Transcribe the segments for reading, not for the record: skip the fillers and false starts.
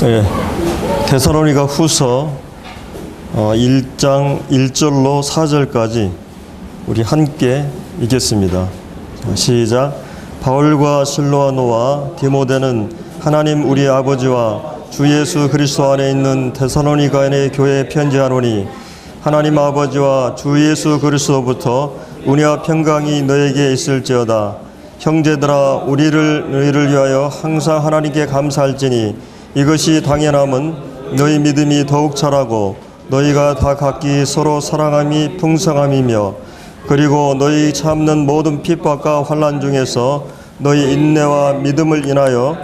예, 데살로니가 후서 1장 1절로 4절까지 우리 함께 읽겠습니다. 시작. 바울과 실로아노와 디모데는 하나님 우리 아버지와 주 예수 그리스도 안에 있는 데살로니가의 교회에 편지하노니 하나님 아버지와 주 예수 그리스도부터 은혜와 평강이 너에게 있을지어다. 형제들아, 너희를 위하여 항상 하나님께 감사할지니 이것이 당연함은 너희 믿음이 더욱 자라고 너희가 다 각기 서로 사랑함이 풍성함이며, 그리고 너희 참는 모든 핍박과 환난 중에서 너희 인내와 믿음을 인하여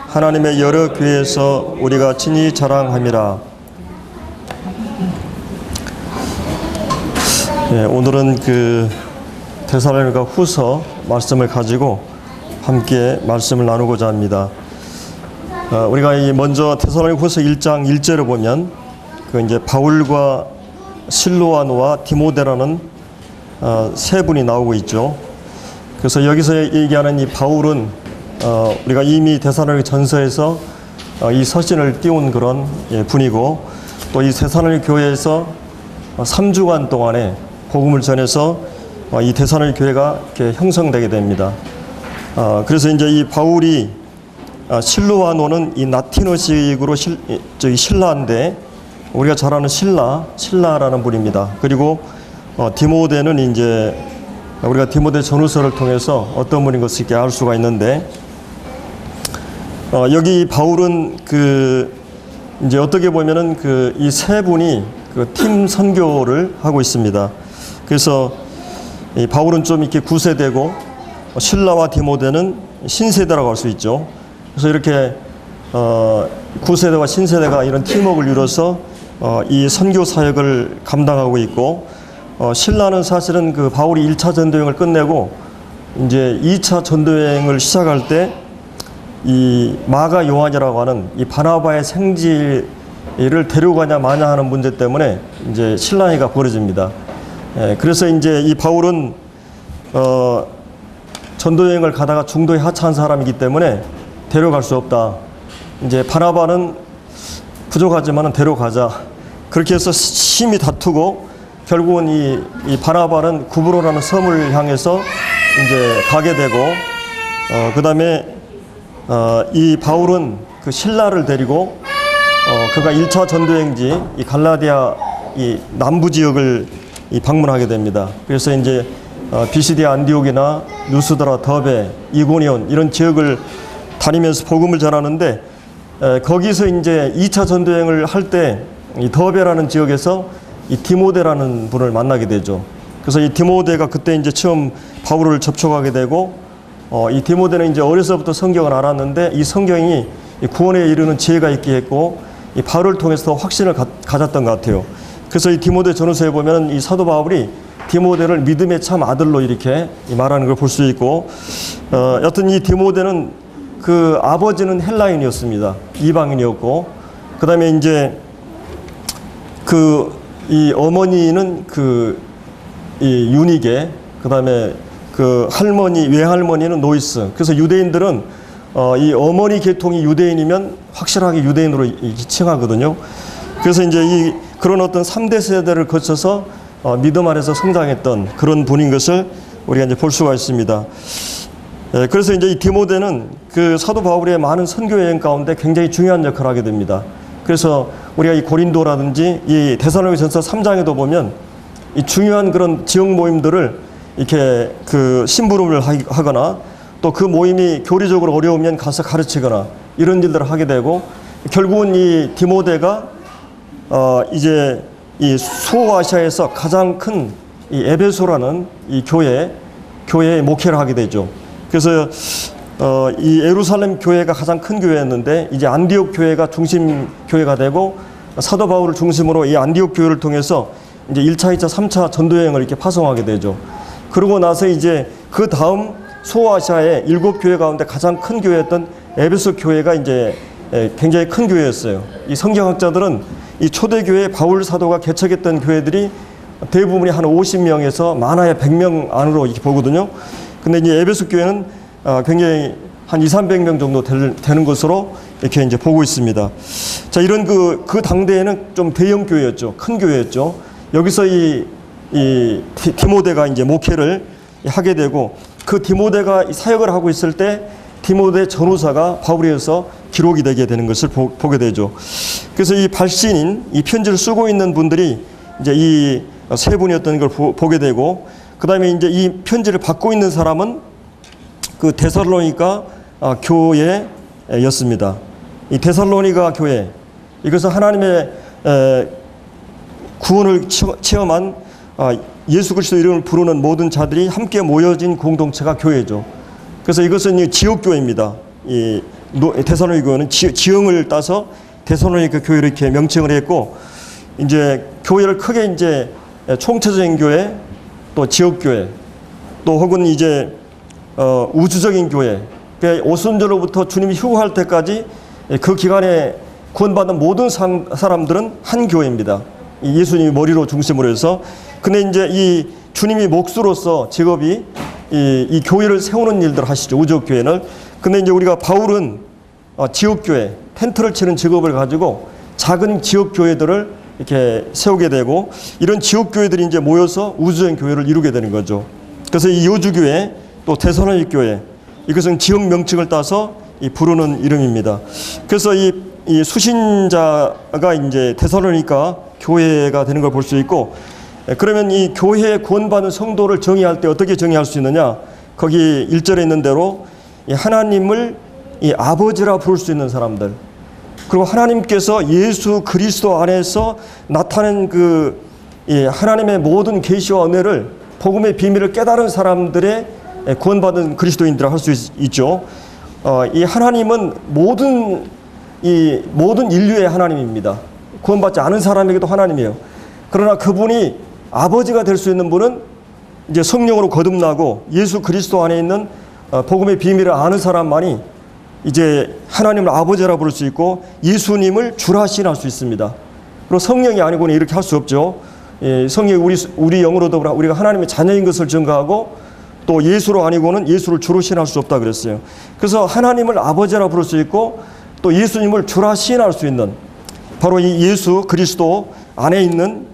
하나님의 여러 교회에서 우리가 친히 자랑함이라. 오늘은 데살로니가 후서 말씀을 가지고 함께 말씀을 나누고자 합니다. 우리가 먼저 데살로니가 후서 1장 1절을 보면 이제 바울과 실로아노와 디모데라는 세 분이 나오고 있죠. 그래서 여기서 얘기하는 이 바울은 우리가 이미 데살로니가 전서에서 이 서신을 띄운 그런 분이고, 또 이 데살로니가 교회에서 3주간 동안에 복음을 전해서 이 데살로니가 교회가 이렇게 형성되게 됩니다. 그래서 이제 이 바울이 실로아노는 이 라틴어식으로 신라인데 우리가 잘 아는 신라라는 분입니다. 그리고 디모데는 이제 우리가 디모데 전후서를 통해서 어떤 분인 것을 이렇게 알 수가 있는데, 여기 바울은 이제 어떻게 보면은 이 세 분이 팀 선교를 하고 있습니다. 그래서 이 바울은 좀 이렇게 구세대고 실라와 디모데는 신세대라고 할 수 있죠. 그래서 이렇게 구세대와 신세대가 이런 팀워크를 이뤄서 이 선교 사역을 감당하고 있고, 신라는 사실은 바울이 1차 전도여행을 끝내고 이제 2차 전도여행을 시작할 때 이 마가 요한이라고 하는 이 바나바의 생지를 데려가냐 마냐 하는 문제 때문에 이제 신라이가 벌어집니다. 그래서 이제 이 바울은 전도여행을 가다가 중도에 하차한 사람이기 때문에 데려갈 수 없다. 이제 바나바는 부족하지만은 데려가자. 그렇게 해서 심히 다투고 결국은 이 바나바는 구브로라는 섬을 향해서 이제 가게 되고, 그 다음에 이 바울은 신라를 데리고 그가 1차 전도여행지 이 갈라디아 이 남부 지역을 방문하게 됩니다. 그래서 이제 비시디아 안디옥이나 누스드라, 더베, 이고니온 이런 지역을 다니면서 복음을 전하는데, 거기서 이제 2차 전도여행을 할 때 이 더베라는 지역에서 이 디모데라는 분을 만나게 되죠. 그래서 이 디모데가 그때 이제 처음 바울을 접촉하게 되고, 이 디모데는 이제 어려서부터 성경을 알았는데 이 성경이 구원에 이르는 지혜가 있게 했고 이 바울을 통해서 확신을 가졌던 것 같아요. 그래서 이 디모데 전후서에 보면 이 사도 바울이 디모데를 믿음의 참 아들로 이렇게 말하는 걸 볼 수 있고, 여튼 이 디모데는 아버지는 헬라인이었습니다. 이방인이었고, 그 다음에 이제 이 어머니는 이 유니게, 그 다음에 외할머니는 노이스. 그래서 유대인들은 이 어머니 계통이 유대인이면 확실하게 유대인으로 칭하거든요. 그래서 이제 그런 어떤 3대 세대를 거쳐서 믿음 안에서 성장했던 그런 분인 것을 우리가 이제 볼 수가 있습니다. 그래서 이제 이 디모데는 사도 바울의 많은 선교 여행 가운데 굉장히 중요한 역할을 하게 됩니다. 그래서 우리가 이 고린도라든지 이 데살로니가전서 3장에도 보면 이 중요한 그런 지역 모임들을 이렇게 심부름을 하거나 또 그 모임이 교리적으로 어려우면 가서 가르치거나 이런 일들을 하게 되고, 결국은 이 디모데가 이제 이 소아시아에서 가장 큰 이 에베소라는 이 교회에 목회를 하게 되죠. 그래서 이 예루살렘 교회가 가장 큰 교회였는데 이제 안디옥 교회가 중심 교회가 되고, 사도 바울을 중심으로 이 안디옥 교회를 통해서 이제 1차, 2차, 3차 전도여행을 이렇게 파송하게 되죠. 그러고 나서 이제 그 다음 소아시아의 7교회 가운데 가장 큰 교회였던 에베소 교회가 이제 굉장히 큰 교회였어요. 이 성경학자들은 이 초대교회 바울 사도가 개척했던 교회들이 대부분이 한 50명에서 많아야 100명 안으로 이렇게 보거든요. 근데 이제 에베소 교회는 굉장히 한 200~300명 정도 되는 것으로 이렇게 이제 보고 있습니다. 자, 이런 그 당대에는 좀 대형 교회였죠. 큰 교회였죠. 여기서 이 디모데가 이제 목회를 하게 되고, 그 디모데가 사역을 하고 있을 때 디모데 전후사가 바울에서 기록이 되게 되는 것을 보게 되죠. 그래서 이 발신인, 이 편지를 쓰고 있는 분들이 이제 이 세 분이었던 걸 보게 되고, 그 다음에 이제 이 편지를 받고 있는 사람은 그 데살로니가 교회였습니다. 이 데살로니가 교회, 이것은 하나님의 구원을 체험한 예수 그리스도 이름을 부르는 모든 자들이 함께 모여진 공동체가 교회죠. 그래서 이것은 지역교회입니다. 이 데살로니가 교회는 지형을 따서 데살로니가 교회를 이렇게 명칭을 했고, 이제 교회를 크게 이제 총체적인 교회, 또 지역교회, 또 혹은 이제 우주적인 교회, 그러니까 오순절로부터 주님이 휴거할 때까지 그 기간에 구원받은 모든 사람들은 한 교회입니다. 예수님이 머리로 중심으로 해서. 근데 이제 이 주님이 목수로서 직업이 이 교회를 세우는 일들을 하시죠. 우주교회는. 근데 이제 우리가 바울은 지역교회, 텐트를 치는 직업을 가지고 작은 지역교회들을 이렇게 세우게 되고, 이런 지역교회들이 이제 모여서 우주적인 교회를 이루게 되는 거죠. 그래서 이 여주교회, 또 데살로니가 교회, 이것은 지역 명칭을 따서 부르는 이름입니다. 그래서 이 수신자가 이제 데살로니가 교회가 되는 걸 볼 수 있고, 그러면 이 교회에 구원받은 성도를 정의할 때 어떻게 정의할 수 있느냐? 거기 1절에 있는 대로 하나님을 아버지라 부를 수 있는 사람들, 그리고 하나님께서 예수 그리스도 안에서 나타낸 하나님의 모든 계시와 은혜를, 복음의 비밀을 깨달은 사람들의 구원받은 그리스도인들을 할 수 있죠. 이 하나님은 모든 인류의 하나님입니다. 구원받지 않은 사람에게도 하나님이에요. 그러나 그분이 아버지가 될 수 있는 분은 이제 성령으로 거듭나고 예수 그리스도 안에 있는 복음의 비밀을 아는 사람만이 이제 하나님을 아버지라 부를 수 있고, 예수님을 주라 시인할 수 있습니다. 그리고 성령이 아니고는 이렇게 할 수 없죠. 성령이 우리 영으로도 우리가 하나님의 자녀인 것을 증거하고, 또 예수로 아니고는 예수를 주로 시인할 수 없다 그랬어요. 그래서 하나님을 아버지라 부를 수 있고, 또 예수님을 주라 시인할 수 있는, 바로 이 예수 그리스도 안에 있는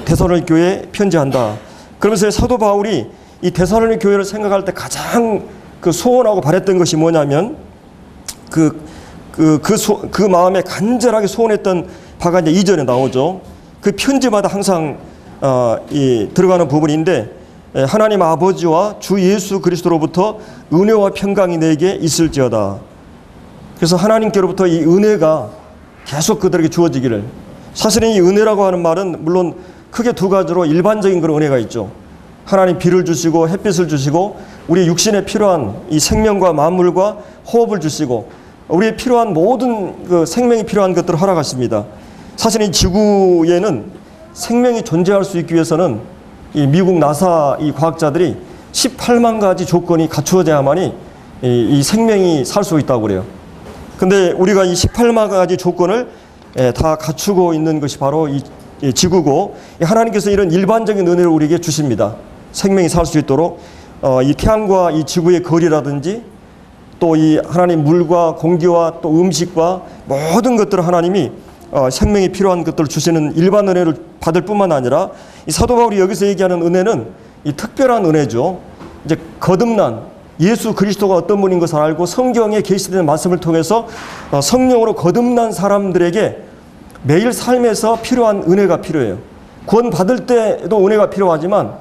데살로니가 교회에 편지한다. 그러면서 사도 바울이 이 데살로니가 교회를 생각할 때 가장 소원하고 바랬던 것이 뭐냐면, 그 마음에 간절하게 소원했던 바가 이제 2절에 나오죠. 그 편지마다 항상 들어가는 부분인데, 하나님 아버지와 주 예수 그리스도로부터 은혜와 평강이 내게 있을지어다. 그래서 하나님께로부터 이 은혜가 계속 그들에게 주어지기를. 사실은 이 은혜라고 하는 말은 물론 크게 두 가지로 일반적인 그런 은혜가 있죠. 하나님 비를 주시고 햇빛을 주시고 우리 육신에 필요한 이 생명과 만물과 호흡을 주시고 우리의 필요한 모든 생명이 필요한 것들을 허락하십니다. 사실 이 지구에는 생명이 존재할 수 있기 위해서는 이 미국 나사 이 과학자들이 18만 가지 조건이 갖추어져야만이 이 생명이 살 수 있다고 그래요. 근데 우리가 이 18만 가지 조건을 다 갖추고 있는 것이 바로 이 지구고, 하나님께서 이런 일반적인 은혜를 우리에게 주십니다. 생명이 살 수 있도록 이 태양과 이 지구의 거리라든지, 또 이 하나님 물과 공기와 또 음식과 모든 것들을 하나님이 생명이 필요한 것들을 주시는 일반 은혜를 받을 뿐만 아니라, 이 사도 바울이 여기서 얘기하는 은혜는 이 특별한 은혜죠. 이제 거듭난 예수 그리스도가 어떤 분인 것을 알고 성경에 계시된 말씀을 통해서 성령으로 거듭난 사람들에게 매일 삶에서 필요한 은혜가 필요해요. 구원 받을 때도 은혜가 필요하지만,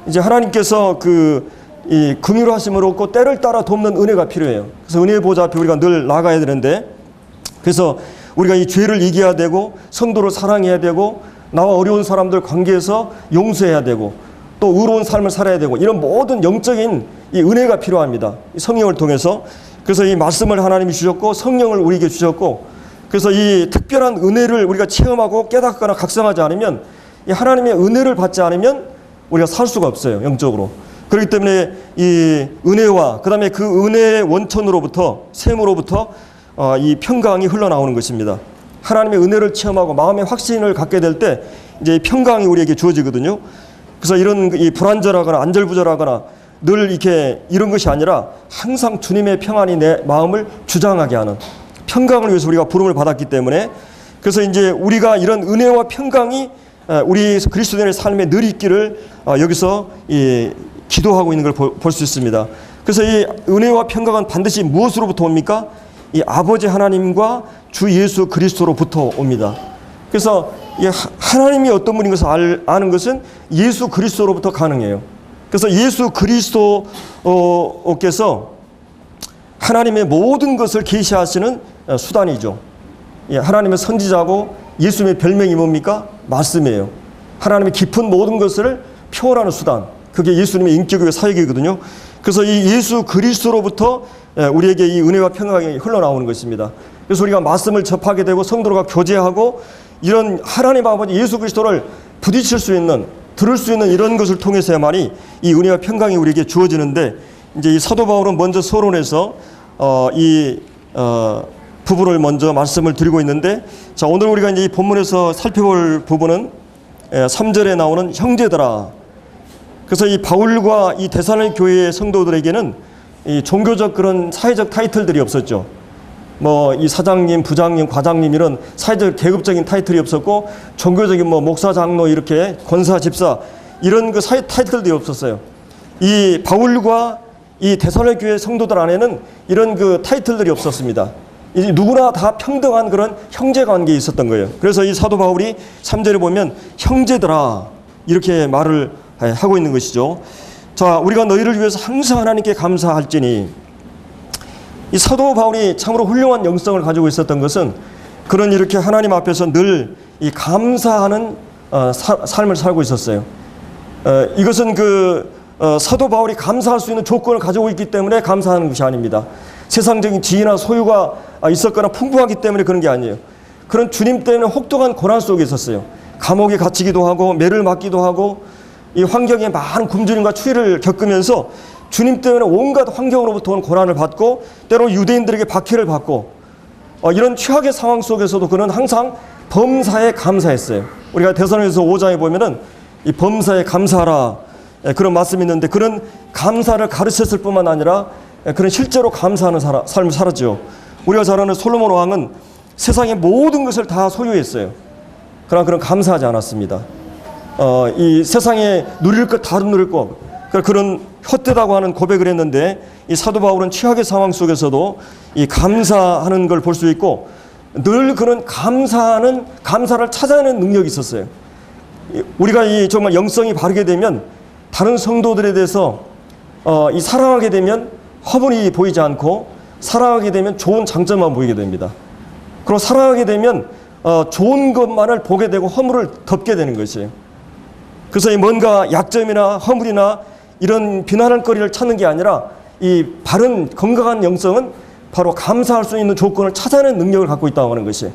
이제 하나님께서 이 긍휼하심을 얻고 때를 따라 돕는 은혜가 필요해요. 그래서 은혜의 보좌 앞에 우리가 늘 나가야 되는데, 그래서 우리가 이 죄를 이겨야 되고 성도를 사랑해야 되고 나와 어려운 사람들 관계에서 용서해야 되고 또 의로운 삶을 살아야 되고, 이런 모든 영적인 이 은혜가 필요합니다. 이 성령을 통해서. 그래서 이 말씀을 하나님이 주셨고 성령을 우리에게 주셨고, 그래서 이 특별한 은혜를 우리가 체험하고 깨닫거나 각성하지 않으면, 이 하나님의 은혜를 받지 않으면 우리가 살 수가 없어요, 영적으로. 그렇기 때문에 이 은혜와 그 다음에 그 은혜의 원천으로부터, 샘으로부터 이 평강이 흘러나오는 것입니다. 하나님의 은혜를 체험하고 마음의 확신을 갖게 될 때 이제 평강이 우리에게 주어지거든요. 그래서 이런 이 불안전하거나 안절부절하거나 늘 이렇게 이런 것이 아니라 항상 주님의 평안이 내 마음을 주장하게 하는 평강을 위해서 우리가 부름을 받았기 때문에, 그래서 이제 우리가 이런 은혜와 평강이 우리 그리스도인의 삶에 늘 있기를 여기서 기도하고 있는 걸 볼 수 있습니다. 그래서 이 은혜와 평강은 반드시 무엇으로부터 옵니까? 이 아버지 하나님과 주 예수 그리스도로부터 옵니다. 그래서 하나님이 어떤 분인 것을 아는 것은 예수 그리스도로부터 가능해요. 그래서 예수 그리스도께서 하나님의 모든 것을 계시하시는 수단이죠. 하나님의 선지자고 예수님의 별명이 뭡니까? 말씀이에요. 하나님의 깊은 모든 것을 표현하는 수단, 그게 예수님의 인격의 사역이거든요. 그래서 이 예수 그리스도로부터 우리에게 이 은혜와 평강이 흘러나오는 것입니다. 그래서 우리가 말씀을 접하게 되고 성도가 교제하고 이런 하나님 아버지 예수 그리스도를 부딪힐 수 있는, 들을 수 있는 이런 것을 통해서야만이 이 은혜와 평강이 우리에게 주어지는데, 이제 이 사도 바울은 먼저 서론에서 부분을 먼저 말씀을 드리고 있는데, 자, 오늘 우리가 이제 이 본문에서 살펴볼 부분은 3절에 나오는 형제들아. 그래서 이 바울과 이 데살로니가 교회의 성도들에게는 이 종교적 그런 사회적 타이틀들이 없었죠. 뭐 이 사장님, 부장님, 과장님 이런 사회적 계급적인 타이틀이 없었고, 종교적인 뭐 목사, 장로 이렇게 권사, 집사 이런 그 사회 타이틀들이 없었어요. 이 바울과 이 데살로니가 교회 성도들 안에는 이런 그 타이틀들이 없었습니다. 누구나 다 평등한 그런 형제 관계에 있었던 거예요. 그래서 이 사도 바울이 3절에 보면 형제들아 이렇게 말을 하고 있는 것이죠. 자, 우리가 너희를 위해서 항상 하나님께 감사할지니, 이 사도 바울이 참으로 훌륭한 영성을 가지고 있었던 것은 그런 이렇게 하나님 앞에서 늘 이 감사하는 삶을 살고 있었어요. 이것은 사도 바울이 감사할 수 있는 조건을 가지고 있기 때문에 감사하는 것이 아닙니다. 세상적인 지위나 소유가 있었거나 풍부하기 때문에 그런 게 아니에요. 그런 주님 때문에 혹독한 고난 속에 있었어요. 감옥에 갇히기도 하고 매를 맞기도 하고 이 환경에 많은 굶주림과 추위를 겪으면서 주님 때문에 온갖 환경으로부터 온 고난을 받고 때로 유대인들에게 박해를 받고 이런 최악의 상황 속에서도 그는 항상 범사에 감사했어요. 우리가 데살로니가서 5장에 보면은 이 범사에 감사하라 그런 말씀이 있는데, 그런 감사를 가르쳤을 뿐만 아니라 그런 실제로 감사하는 삶을 살았죠. 우리가 잘 아는 솔로몬 왕은 세상의 모든 것을 다 소유했어요. 그러나 그런 감사하지 않았습니다. 이 세상에 누릴 것 다 누릴 것, 그런 헛되다고 하는 고백을 했는데, 이 사도 바울은 최악의 상황 속에서도 이 감사하는 걸 볼 수 있고 늘 그런 감사를 찾아내는 능력이 있었어요. 우리가 이 정말 영성이 바르게 되면 다른 성도들에 대해서 이 사랑하게 되면 허물이 보이지 않고, 사랑하게 되면 좋은 장점만 보이게 됩니다. 그리고 사랑하게 되면 좋은 것만을 보게 되고 허물을 덮게 되는 것이에요. 그래서 이 뭔가 약점이나 허물이나 이런 비난할 거리를 찾는 게 아니라 이 바른 건강한 영성은 바로 감사할 수 있는 조건을 찾아내는 능력을 갖고 있다고 하는 것이에요.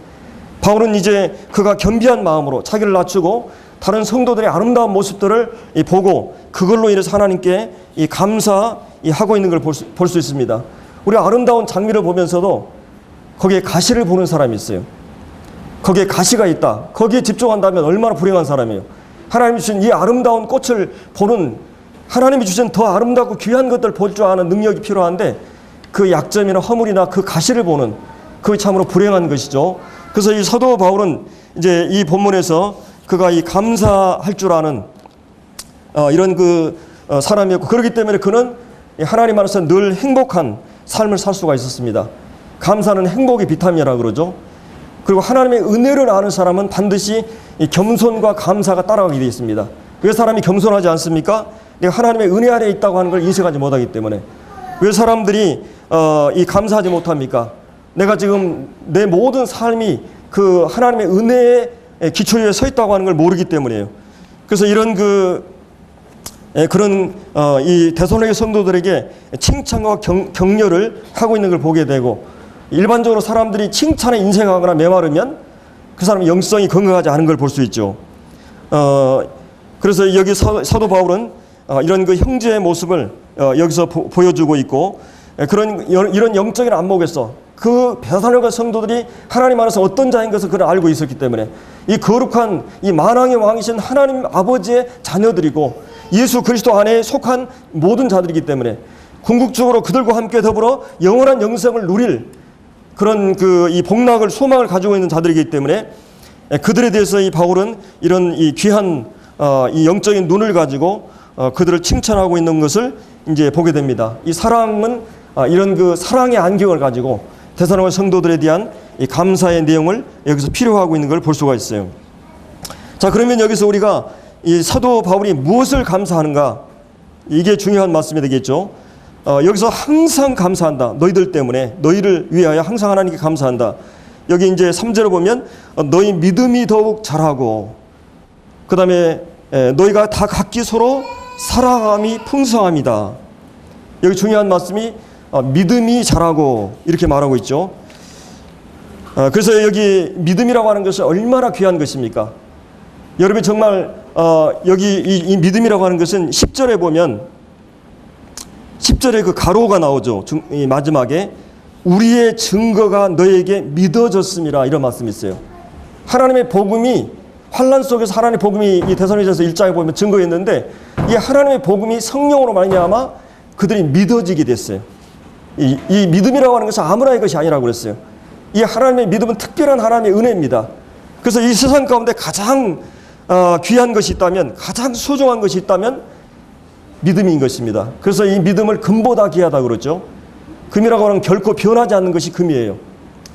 바울은 이제 그가 겸비한 마음으로 자기를 낮추고 다른 성도들의 아름다운 모습들을 보고 그걸로 인해서 하나님께 이 감사하고 있는 걸 볼 수 있습니다. 우리가 아름다운 장미를 보면서도 거기에 가시를 보는 사람이 있어요. 거기에 가시가 있다. 거기에 집중한다면 얼마나 불행한 사람이에요. 하나님이 주신 이 아름다운 꽃을 보는, 하나님이 주신 더 아름답고 귀한 것들을 볼 줄 아는 능력이 필요한데 그 약점이나 허물이나 그 가시를 보는, 그게 참으로 불행한 것이죠. 그래서 이 사도 바울은 이제 이 본문에서 그가 이 감사할 줄 아는 이런 사람이었고, 그렇기 때문에 그는 하나님 안에서 늘 행복한 삶을 살 수가 있었습니다. 감사는 행복의 비타민이라고 그러죠. 그리고 하나님의 은혜를 아는 사람은 반드시 이 겸손과 감사가 따라가게 되어 있습니다. 왜 사람이 겸손하지 않습니까? 내가 하나님의 은혜 아래에 있다고 하는 걸 인식하지 못하기 때문에. 왜 사람들이 이 감사하지 못합니까? 내가 지금 내 모든 삶이 그 하나님의 은혜의 기초 위에 서 있다고 하는 걸 모르기 때문이에요. 그래서 이런 이 데살로니가 성도들에게 칭찬과 격려를 하고 있는 걸 보게 되고, 일반적으로 사람들이 칭찬에 인색하거나 메마르면 그 사람의 영성이 건강하지 않은 걸 볼 수 있죠. 그래서 여기 사도 바울은 이런 그 형제의 모습을 여기서 보여주고 있고, 이런 영적인 안목에서 그 데살로니가 성도들이 하나님 안에서 어떤 자인 것을 그를 알고 있었기 때문에 이 거룩한 이 만왕의 왕이신 하나님 아버지의 자녀들이고 예수 그리스도 안에 속한 모든 자들이기 때문에 궁극적으로 그들과 함께 더불어 영원한 영생을 누릴 그런 이 복락을 소망을 가지고 있는 자들이기 때문에 그들에 대해서 이 바울은 이런 이 귀한 이 영적인 눈을 가지고 그들을 칭찬하고 있는 것을 이제 보게 됩니다. 이 사랑은 이런 그 사랑의 안경을 가지고 데살로니가 성도들에 대한 이 감사의 내용을 여기서 필요하고 있는 걸 볼 수가 있어요. 자, 그러면 여기서 우리가 이 사도 바울이 무엇을 감사하는가? 이게 중요한 말씀이 되겠죠. 여기서 항상 감사한다. 너희들 때문에, 너희를 위하여 항상 하나님께 감사한다. 여기 이제 3절을 보면 너희 믿음이 더욱 자라고, 그 다음에 너희가 다 각기 서로 사랑함이 풍성함이다. 여기 중요한 말씀이 믿음이 자라고 이렇게 말하고 있죠. 그래서 여기 믿음이라고 하는 것이 얼마나 귀한 것입니까? 여러분 정말 여기 이 믿음이라고 하는 것은 10절에 보면 10절에 그 가로가 나오죠. 이 마지막에 우리의 증거가 너에게 믿어졌음이라 이런 말씀이 있어요. 하나님의 복음이 환난 속에서 하나님의 복음이 이 데살로니가서 1장에 보면 증거했는데 이 하나님의 복음이 성령으로 말미암아 그들이 믿어지게 됐어요. 이 믿음이라고 하는 것은 아무나의 것이 아니라고 그랬어요. 이 하나님의 믿음은 특별한 하나님의 은혜입니다. 그래서 이 세상 가운데 가장 귀한 것이 있다면, 가장 소중한 것이 있다면 믿음인 것입니다. 그래서 이 믿음을 금보다 귀하다 그러죠. 금이라고 하는 결코 변하지 않는 것이 금이에요.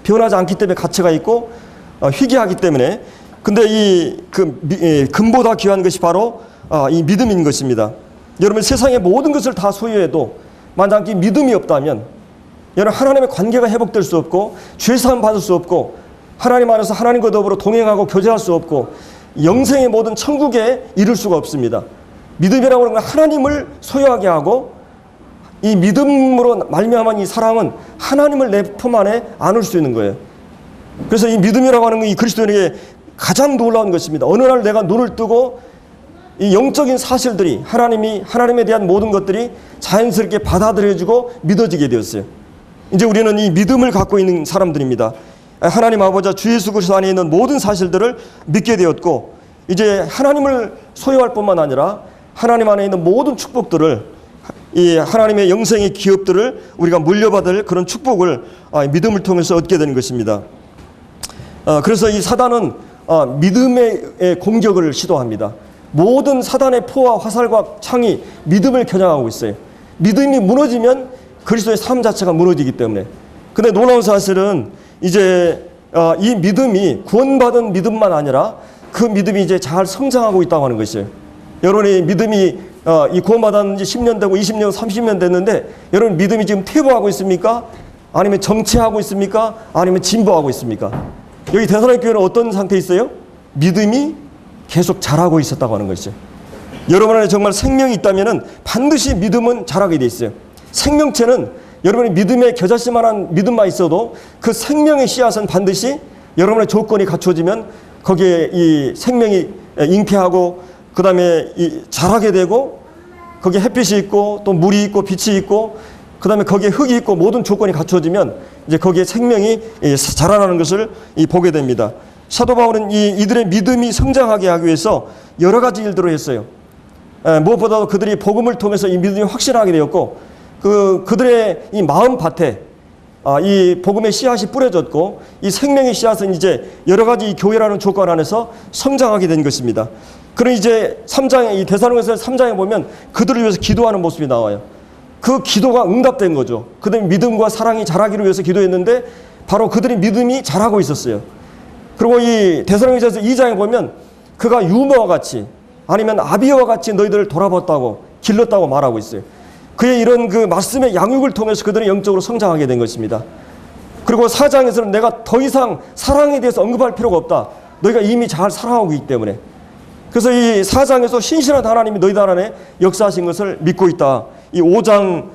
변하지 않기 때문에 가치가 있고 희귀하기 때문에. 근데 이 금보다 귀한 것이 바로 이 믿음인 것입니다. 여러분 세상의 모든 것을 다 소유해도 만약 이 믿음이 없다면 여러분 하나님의 관계가 회복될 수 없고 죄사함 받을 수 없고 하나님 안에서 하나님과 더불어 동행하고 교제할 수 없고 영생의 모든 천국에 이를 수가 없습니다. 믿음이라고 하는 건 하나님을 소유하게 하고 이 믿음으로 말미암은 이 사람은 하나님을 내 품 안에 안을 수 있는 거예요. 그래서 이 믿음이라고 하는 건 이 그리스도인에게 가장 놀라운 것입니다. 어느 날 내가 눈을 뜨고 이 영적인 사실들이 하나님에 대한 모든 것들이 자연스럽게 받아들여지고 믿어지게 되었어요. 이제 우리는 이 믿음을 갖고 있는 사람들입니다. 하나님 아버지와 주 예수 그리스도 안에 있는 모든 사실들을 믿게 되었고 이제 하나님을 소유할 뿐만 아니라 하나님 안에 있는 모든 축복들을 이 하나님의 영생의 기업들을 우리가 물려받을 그런 축복을 믿음을 통해서 얻게 되는 것입니다. 그래서 이 사단은 믿음의 공격을 시도합니다. 모든 사단의 포와 화살과 창이 믿음을 겨냥하고 있어요. 믿음이 무너지면 그리스도의 삶 자체가 무너지기 때문에. 근데 놀라운 사실은 이제 이 믿음이 구원받은 믿음만 아니라 그 믿음이 이제 잘 성장하고 있다고 하는 것이에요. 여러분의 믿음이 이 구원받은 지 10년 되고 20년, 30년 됐는데 여러분 믿음이 지금 퇴보하고 있습니까? 아니면 정체하고 있습니까? 아니면 진보하고 있습니까? 여기 데살로니가 교회는 어떤 상태에 있어요? 믿음이 계속 자라고 있었다고 하는 것이죠. 여러분 안에 정말 생명이 있다면 반드시 믿음은 자라게 돼 있어요. 생명체는 여러분의 믿음에 겨자씨만한 믿음만 있어도 그 생명의 씨앗은 반드시 여러분의 조건이 갖춰지면 거기에 이 생명이 잉태하고 그 다음에 자라게 되고 거기에 햇빛이 있고 또 물이 있고 빛이 있고 그 다음에 거기에 흙이 있고 모든 조건이 갖춰지면 이제 거기에 생명이 자라나는 것을 보게 됩니다. 사도 바울은 이들의 믿음이 성장하게 하기 위해서 여러 가지 일들을 했어요. 무엇보다도 그들이 복음을 통해서 이 믿음이 확실하게 되었고 그들의 이 마음밭에 이 복음의 씨앗이 뿌려졌고 이 생명의 씨앗은 이제 여러 가지 이 교회라는 조건 안에서 성장하게 된 것입니다. 그럼 이제 3장에 이 데살로니가서 3장에 보면 그들을 위해서 기도하는 모습이 나와요. 그 기도가 응답된 거죠. 그들의 믿음과 사랑이 자라기를 위해서 기도했는데 바로 그들의 믿음이 자라고 있었어요. 그리고 이 데살로니가서 2장에 보면 그가 유모와 같이 아니면 아비와 같이 너희들을 돌아봤다고 길렀다고 말하고 있어요. 그의 이런 그 말씀의 양육을 통해서 그들은 영적으로 성장하게 된 것입니다. 그리고 4장에서는 내가 더 이상 사랑에 대해서 언급할 필요가 없다. 너희가 이미 잘 사랑하고 있기 때문에. 그래서 이 4장에서 신실한 하나님이 너희들 안에 역사하신 것을 믿고 있다. 이 5장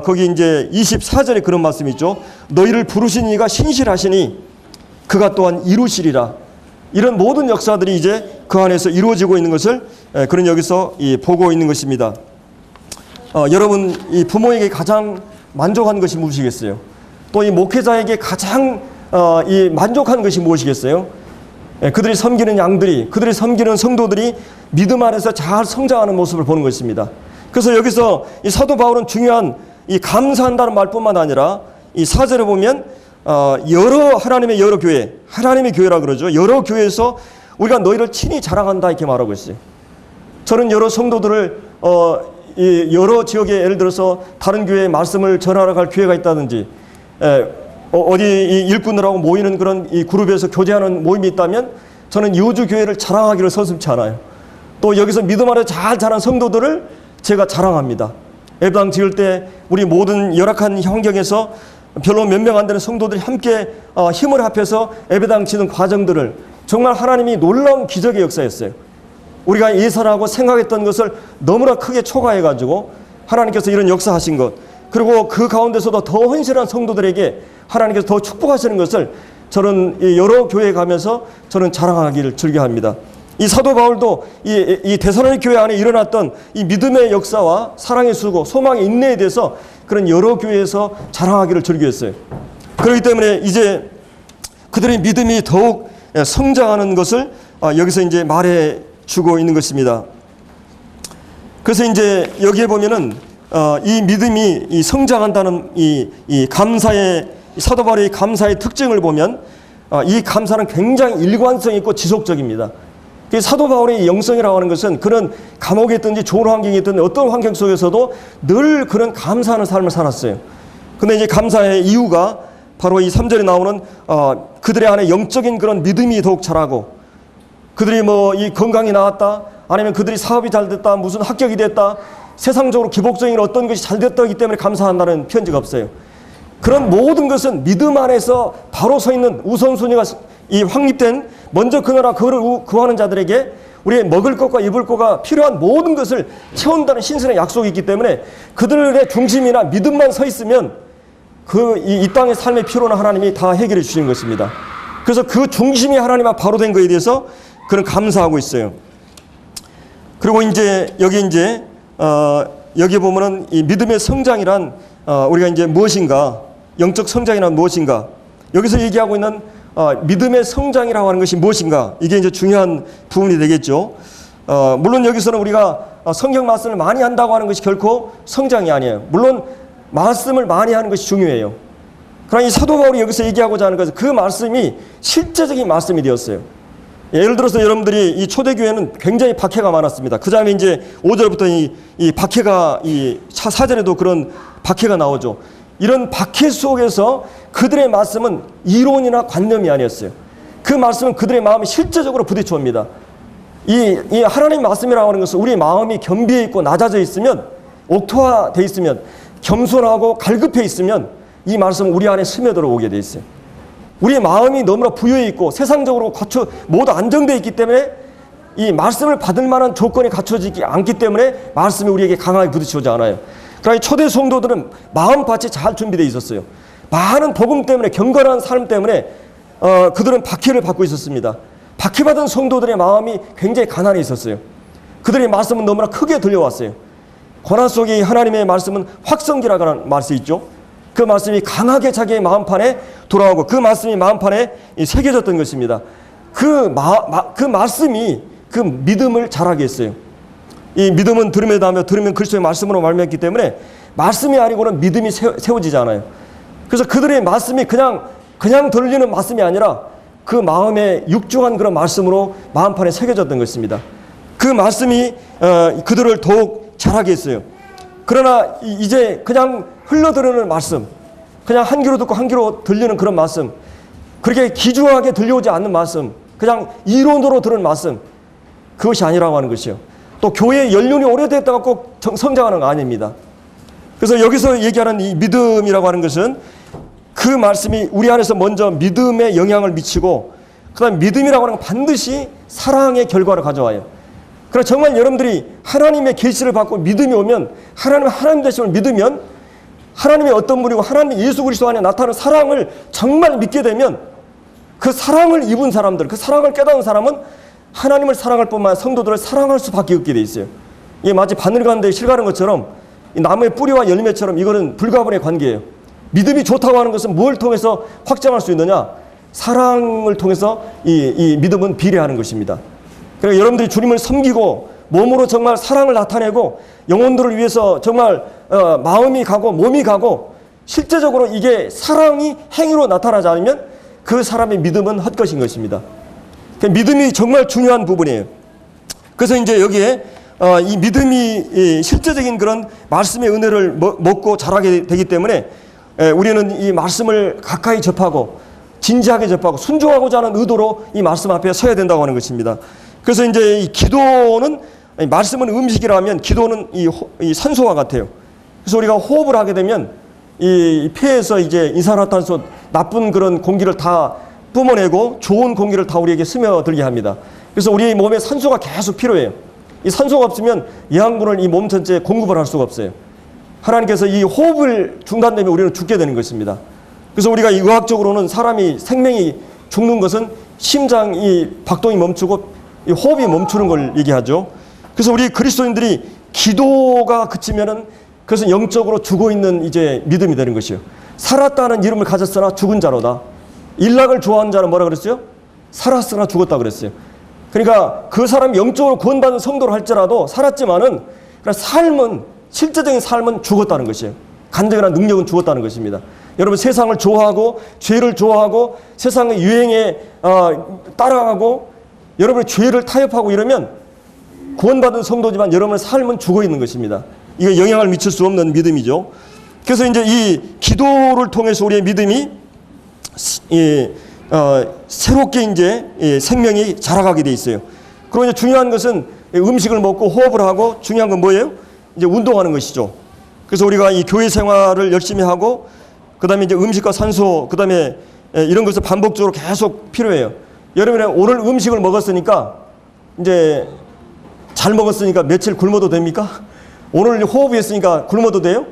거기 이제 24절에 그런 말씀이 있죠. 너희를 부르신 이가 신실하시니 그가 또한 이루시리라. 이런 모든 역사들이 이제 그 안에서 이루어지고 있는 것을 그런 여기서 보고 있는 것입니다. 여러분 이 부모에게 가장 만족한 것이 무엇이겠어요? 또 이 목회자에게 가장 이 만족한 것이 무엇이겠어요? 그들이 섬기는 양들이, 그들이 섬기는 성도들이 믿음 안에서 잘 성장하는 모습을 보는 것입니다. 그래서 여기서 이 사도 바울은 중요한 이 감사한다는 말뿐만 아니라 이 4절에 보면 여러 하나님의 여러 교회, 하나님의 교회라 그러죠. 여러 교회에서 우리가 너희를 친히 자랑한다 이렇게 말하고 있어요. 저는 여러 성도들을 이 여러 지역에 예를 들어서 다른 교회에 말씀을 전하러 갈 교회가 있다든지 어디 이 일꾼들하고 모이는 그런 이 그룹에서 교제하는 모임이 있다면 저는 여주 교회를 자랑하기를 서슴지 않아요. 또 여기서 믿음 안에 잘 자란 성도들을 제가 자랑합니다. 예배당 지을 때 우리 모든 열악한 환경에서 별로 몇 명 안 되는 성도들이 함께 힘을 합해서 예배당 지는 과정들을 정말 하나님이 놀라운 기적의 역사였어요. 우리가 예상하고 생각했던 것을 너무나 크게 초과해가지고 하나님께서 이런 역사하신 것, 그리고 그 가운데서도 더 헌신한 성도들에게 하나님께서 더 축복하시는 것을 저는 여러 교회에 가면서 저는 자랑하기를 즐겨합니다. 이 사도 바울도 이 데살로니가 교회 안에 일어났던 이 믿음의 역사와 사랑의 수고, 소망의 인내에 대해서 그런 여러 교회에서 자랑하기를 즐겨했어요. 그렇기 때문에 이제 그들의 믿음이 더욱 성장하는 것을 여기서 이제 말해 주고 있는 것입니다. 그래서 이제 여기에 보면은 이 믿음이 이 성장한다는 이 감사의 사도 바울의 감사의 특징을 보면 이 감사는 굉장히 일관성 있고 지속적입니다. 사도 바울의 영성이라고 하는 것은 그런 감옥에 있든지 좋은 환경에 있든 어떤 환경 속에서도 늘 그런 감사하는 삶을 살았어요. 근데 이제 감사의 이유가 바로 이 3절에 나오는 그들의 안에 영적인 그런 믿음이 더욱 자라고, 그들이 뭐 이 건강이 나았다, 아니면 그들이 사업이 잘 됐다, 무슨 합격이 됐다, 세상적으로 기복적인 어떤 것이 잘 됐다기 때문에 감사한다는 편지가 없어요. 그런 모든 것은 믿음 안에서 바로 서 있는 우선순위가 이 확립된, 먼저 그 나라 그를 구하는 자들에게 우리의 먹을 것과 입을 것과 필요한 모든 것을 채운다는 신선의 약속이 있기 때문에 그들의 중심이나 믿음만 서 있으면 이 땅의 삶의 필요는 하나님이 다 해결해 주시는 것입니다. 그래서 그 중심이 하나님과 바로 된 것에 대해서 그런 감사하고 있어요. 그리고 이제 여기 보면은 이 믿음의 성장이란 우리가 이제 무엇인가, 영적 성장이란 무엇인가, 여기서 얘기하고 있는 믿음의 성장이라고 하는 것이 무엇인가, 이게 이제 중요한 부분이 되겠죠. 물론 여기서는 우리가 성경 말씀을 많이 한다고 하는 것이 결코 성장이 아니에요. 물론 말씀을 많이 하는 것이 중요해요. 그러나 이 사도 바울이 여기서 얘기하고자 하는 것은 그 말씀이 실제적인 말씀이 되었어요. 예를 들어서 여러분들이 이 초대교회는 굉장히 박해가 많았습니다. 그 다음에 이제 5절부터 이 박해가, 이 4절에도 그런 박해가 나오죠. 이런 박해 속에서 그들의 말씀은 이론이나 관념이 아니었어요. 그 말씀은 그들의 마음이 실제적으로 부딪혀 옵니다. 이 하나님 말씀이라고 하는 것은 우리 마음이 겸비해 있고 낮아져 있으면, 옥토화되어 있으면, 겸손하고 갈급해 있으면 이 말씀은 우리 안에 스며들어 오게 되어 있어요. 우리의 마음이 너무나 부여해 있고 세상적으로 모두 안정되어 있기 때문에 이 말씀을 받을 만한 조건이 갖춰지지 않기 때문에 말씀이 우리에게 강하게 부딪혀오지 않아요. 그러니까 초대 성도들은 마음밭이 잘 준비되어 있었어요. 많은 복음 때문에, 경건한 삶 때문에 그들은 박해를 받고 있었습니다. 박해받은 성도들의 마음이 굉장히 가난해 있었어요. 그들의 말씀은 너무나 크게 들려왔어요. 고난 속에 하나님의 말씀은 확성기라고 하는 말씀이 있죠. 그 말씀이 강하게 자기의 마음판에 돌아오고 그 말씀이 마음판에 새겨졌던 것입니다. 그 말씀이 그 믿음을 자라게 했어요. 이 믿음은 들음에 닿으며 들으면 그리스도의 말씀으로 말미암기 때문에 말씀이 아니고는 믿음이 세워지지 않아요. 그래서 그들의 말씀이 그냥 들리는 말씀이 아니라 그 마음에 육중한 그런 말씀으로 마음판에 새겨졌던 것입니다. 그 말씀이 그들을 더욱 자라게 했어요. 그러나 이제 그냥 흘러들으는 말씀, 그냥 한 귀로 듣고 한 귀로 들리는 그런 말씀, 그렇게 기주하게 들려오지 않는 말씀, 그냥 이론으로 들은 말씀, 그것이 아니라고 하는 것이요. 또 교회의 연륜이 오래됐다가 꼭 성장하는 거 아닙니다. 그래서 여기서 얘기하는 이 믿음이라고 하는 것은 그 말씀이 우리 안에서 먼저 믿음에 영향을 미치고, 그 다음 믿음이라고 하는 건 반드시 사랑의 결과를 가져와요. 그러나 정말 여러분들이 하나님의 계시를 받고 믿음이 오면, 하나님 되심을 믿으면, 하나님의 어떤 분이고 하나님 예수 그리스도 안에 나타나는 사랑을 정말 믿게 되면, 그 사랑을 입은 사람들, 그 사랑을 깨달은 사람은 하나님을 사랑할 뿐만 아니라 성도들을 사랑할 수밖에 없게 돼 있어요. 이게 마치 바늘 가는데 실 가는 것처럼, 이 나무의 뿌리와 열매처럼 이거는 불가분의 관계예요. 믿음이 좋다고 하는 것은 뭘 통해서 확장할 수 있느냐? 사랑을 통해서 이 믿음은 비례하는 것입니다. 그러니까 여러분들이 주님을 섬기고 몸으로 정말 사랑을 나타내고 영혼들을 위해서 정말 마음이 가고 몸이 가고 실제적으로 이게 사랑이 행위로 나타나지 않으면 그 사람의 믿음은 헛것인 것입니다. 그러니까 믿음이 정말 중요한 부분이에요. 그래서 이제 여기에 이 믿음이 실제적인 그런 말씀의 은혜를 먹고 자라게 되기 때문에 우리는 이 말씀을 가까이 접하고 진지하게 접하고 순종하고자 하는 의도로 이 말씀 앞에 서야 된다고 하는 것입니다. 그래서 이제 이 기도는 말씀은 음식이라면 기도는 이 산소와 같아요. 그래서 우리가 호흡을 하게 되면 이 폐에서 이제 이산화탄소 나쁜 그런 공기를 다 뿜어내고 좋은 공기를 다 우리에게 스며들게 합니다. 그래서 우리 몸에 산소가 계속 필요해요. 이 산소가 없으면 영양분을 이 몸 전체에 공급을 할 수가 없어요. 하나님께서 이 호흡을 중단되면 우리는 죽게 되는 것입니다. 그래서 우리가 의학적으로는 사람이 생명이 죽는 것은 심장이 박동이 멈추고 이 호흡이 멈추는 걸 얘기하죠. 그래서 우리 그리스도인들이 기도가 그치면은 그것은 영적으로 죽어 있는 이제 믿음이 되는 것이요. 살았다는 이름을 가졌으나 죽은 자로다. 일락을 좋아하는 자는 뭐라 그랬어요? 살았으나 죽었다 그랬어요. 그러니까 그 사람이 영적으로 구원받은 성도로 할지라도 살았지만은 그러니까 삶은 실제적인 삶은 죽었다는 것이에요. 간증이나 능력은 죽었다는 것입니다. 여러분 세상을 좋아하고 죄를 좋아하고 세상의 유행에 따라가고 여러분의 죄를 타협하고 이러면 구원받은 성도지만 여러분의 삶은 죽어 있는 것입니다. 이거 영향을 미칠 수 없는 믿음이죠. 그래서 이제 이 기도를 통해서 우리의 믿음이 새롭게 이제 생명이 자라가게 돼 있어요. 그리고 이제 중요한 것은 음식을 먹고 호흡을 하고 중요한 건 뭐예요? 이제 운동하는 것이죠. 그래서 우리가 이 교회 생활을 열심히 하고 그다음에 이제 음식과 산소 그다음에 이런 것을 반복적으로 계속 필요해요. 여러분이 오늘 음식을 먹었으니까 이제 잘 먹었으니까 며칠 굶어도 됩니까? 오늘 호흡했으니까 굶어도 돼요?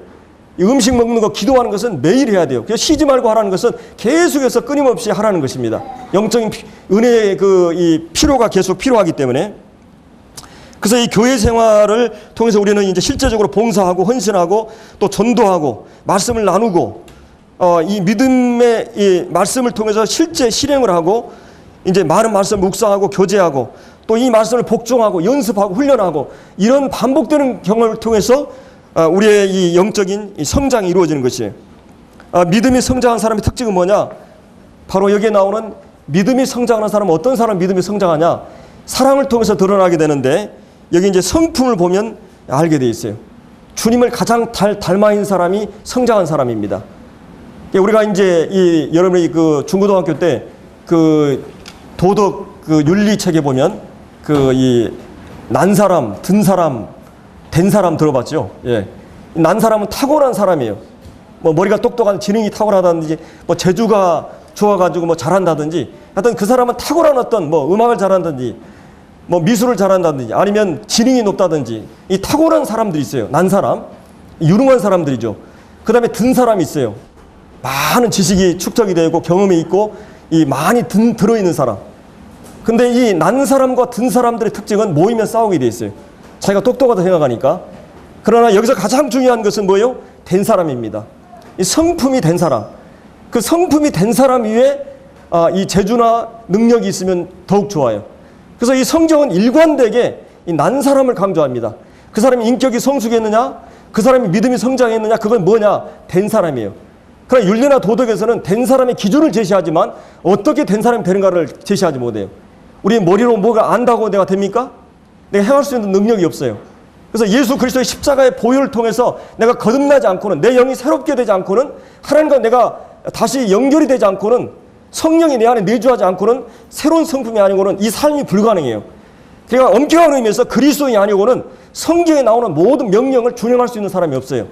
이 음식 먹는 거 기도하는 것은 매일 해야 돼요. 그래서 쉬지 말고 하라는 것은 계속해서 끊임없이 하라는 것입니다. 영적인 은혜의 이 필요가 계속 필요하기 때문에. 그래서 이 교회 생활을 통해서 우리는 이제 실제적으로 봉사하고 헌신하고 또 전도하고 말씀을 나누고 이 믿음의 이 말씀을 통해서 실제 실행을 하고 이제 많은 말씀 묵상하고 교제하고 또 이 말씀을 복종하고 연습하고 훈련하고 이런 반복되는 경험을 통해서 우리의 이 영적인 성장이 이루어지는 것이에요. 믿음이 성장한 사람의 특징은 뭐냐? 바로 여기에 나오는 믿음이 성장하는 사람은 어떤 사람 믿음이 성장하냐? 사랑을 통해서 드러나게 되는데 여기 이제 성품을 보면 알게 돼 있어요. 주님을 가장 닮아 있는 사람이 성장한 사람입니다. 우리가 이제 여러분이 그 중고등학교 때 그 도덕 그 윤리 책에 보면 난 사람, 든 사람, 된 사람 들어봤죠? 예. 난 사람은 타고난 사람이에요. 뭐 머리가 똑똑한 지능이 탁월하다든지 뭐 재주가 좋아가지고 뭐 잘한다든지 하여튼 그 사람은 탁월한 어떤 뭐 음악을 잘한다든지 뭐 미술을 잘한다든지 아니면 지능이 높다든지 이 탁월한 사람들이 있어요. 난 사람, 유능한 사람들이죠. 그 다음에 든 사람이 있어요. 많은 지식이 축적이 되고 경험이 있고 이 많이 들어있는 사람. 근데 이 난 사람과 든 사람들의 특징은 모이면 싸우게 돼 있어요. 자기가 똑똑하다 생각하니까. 그러나 여기서 가장 중요한 것은 뭐예요? 된 사람입니다. 이 성품이 된 사람. 그 성품이 된 사람 위에 이 재주나 능력이 있으면 더욱 좋아요. 그래서 이 성경은 일관되게 이 난 사람을 강조합니다. 그 사람이 인격이 성숙했느냐? 그 사람이 믿음이 성장했느냐? 그건 뭐냐? 된 사람이에요. 그러나 윤리나 도덕에서는 된 사람의 기준을 제시하지만 어떻게 된 사람이 되는가를 제시하지 못해요. 우리 머리로 뭐가 안다고 내가 됩니까? 내가 행할 수 있는 능력이 없어요. 그래서 예수 그리스도의 십자가의 보혈을 통해서 내가 거듭나지 않고는 내 영이 새롭게 되지 않고는 하나님과 내가 다시 연결이 되지 않고는 성령이 내 안에 내주하지 않고는 새로운 성품이 아니고는 이 삶이 불가능해요. 그러니까 엄격한 의미에서 그리스도인이 아니고는 성경에 나오는 모든 명령을 준행할 수 있는 사람이 없어요.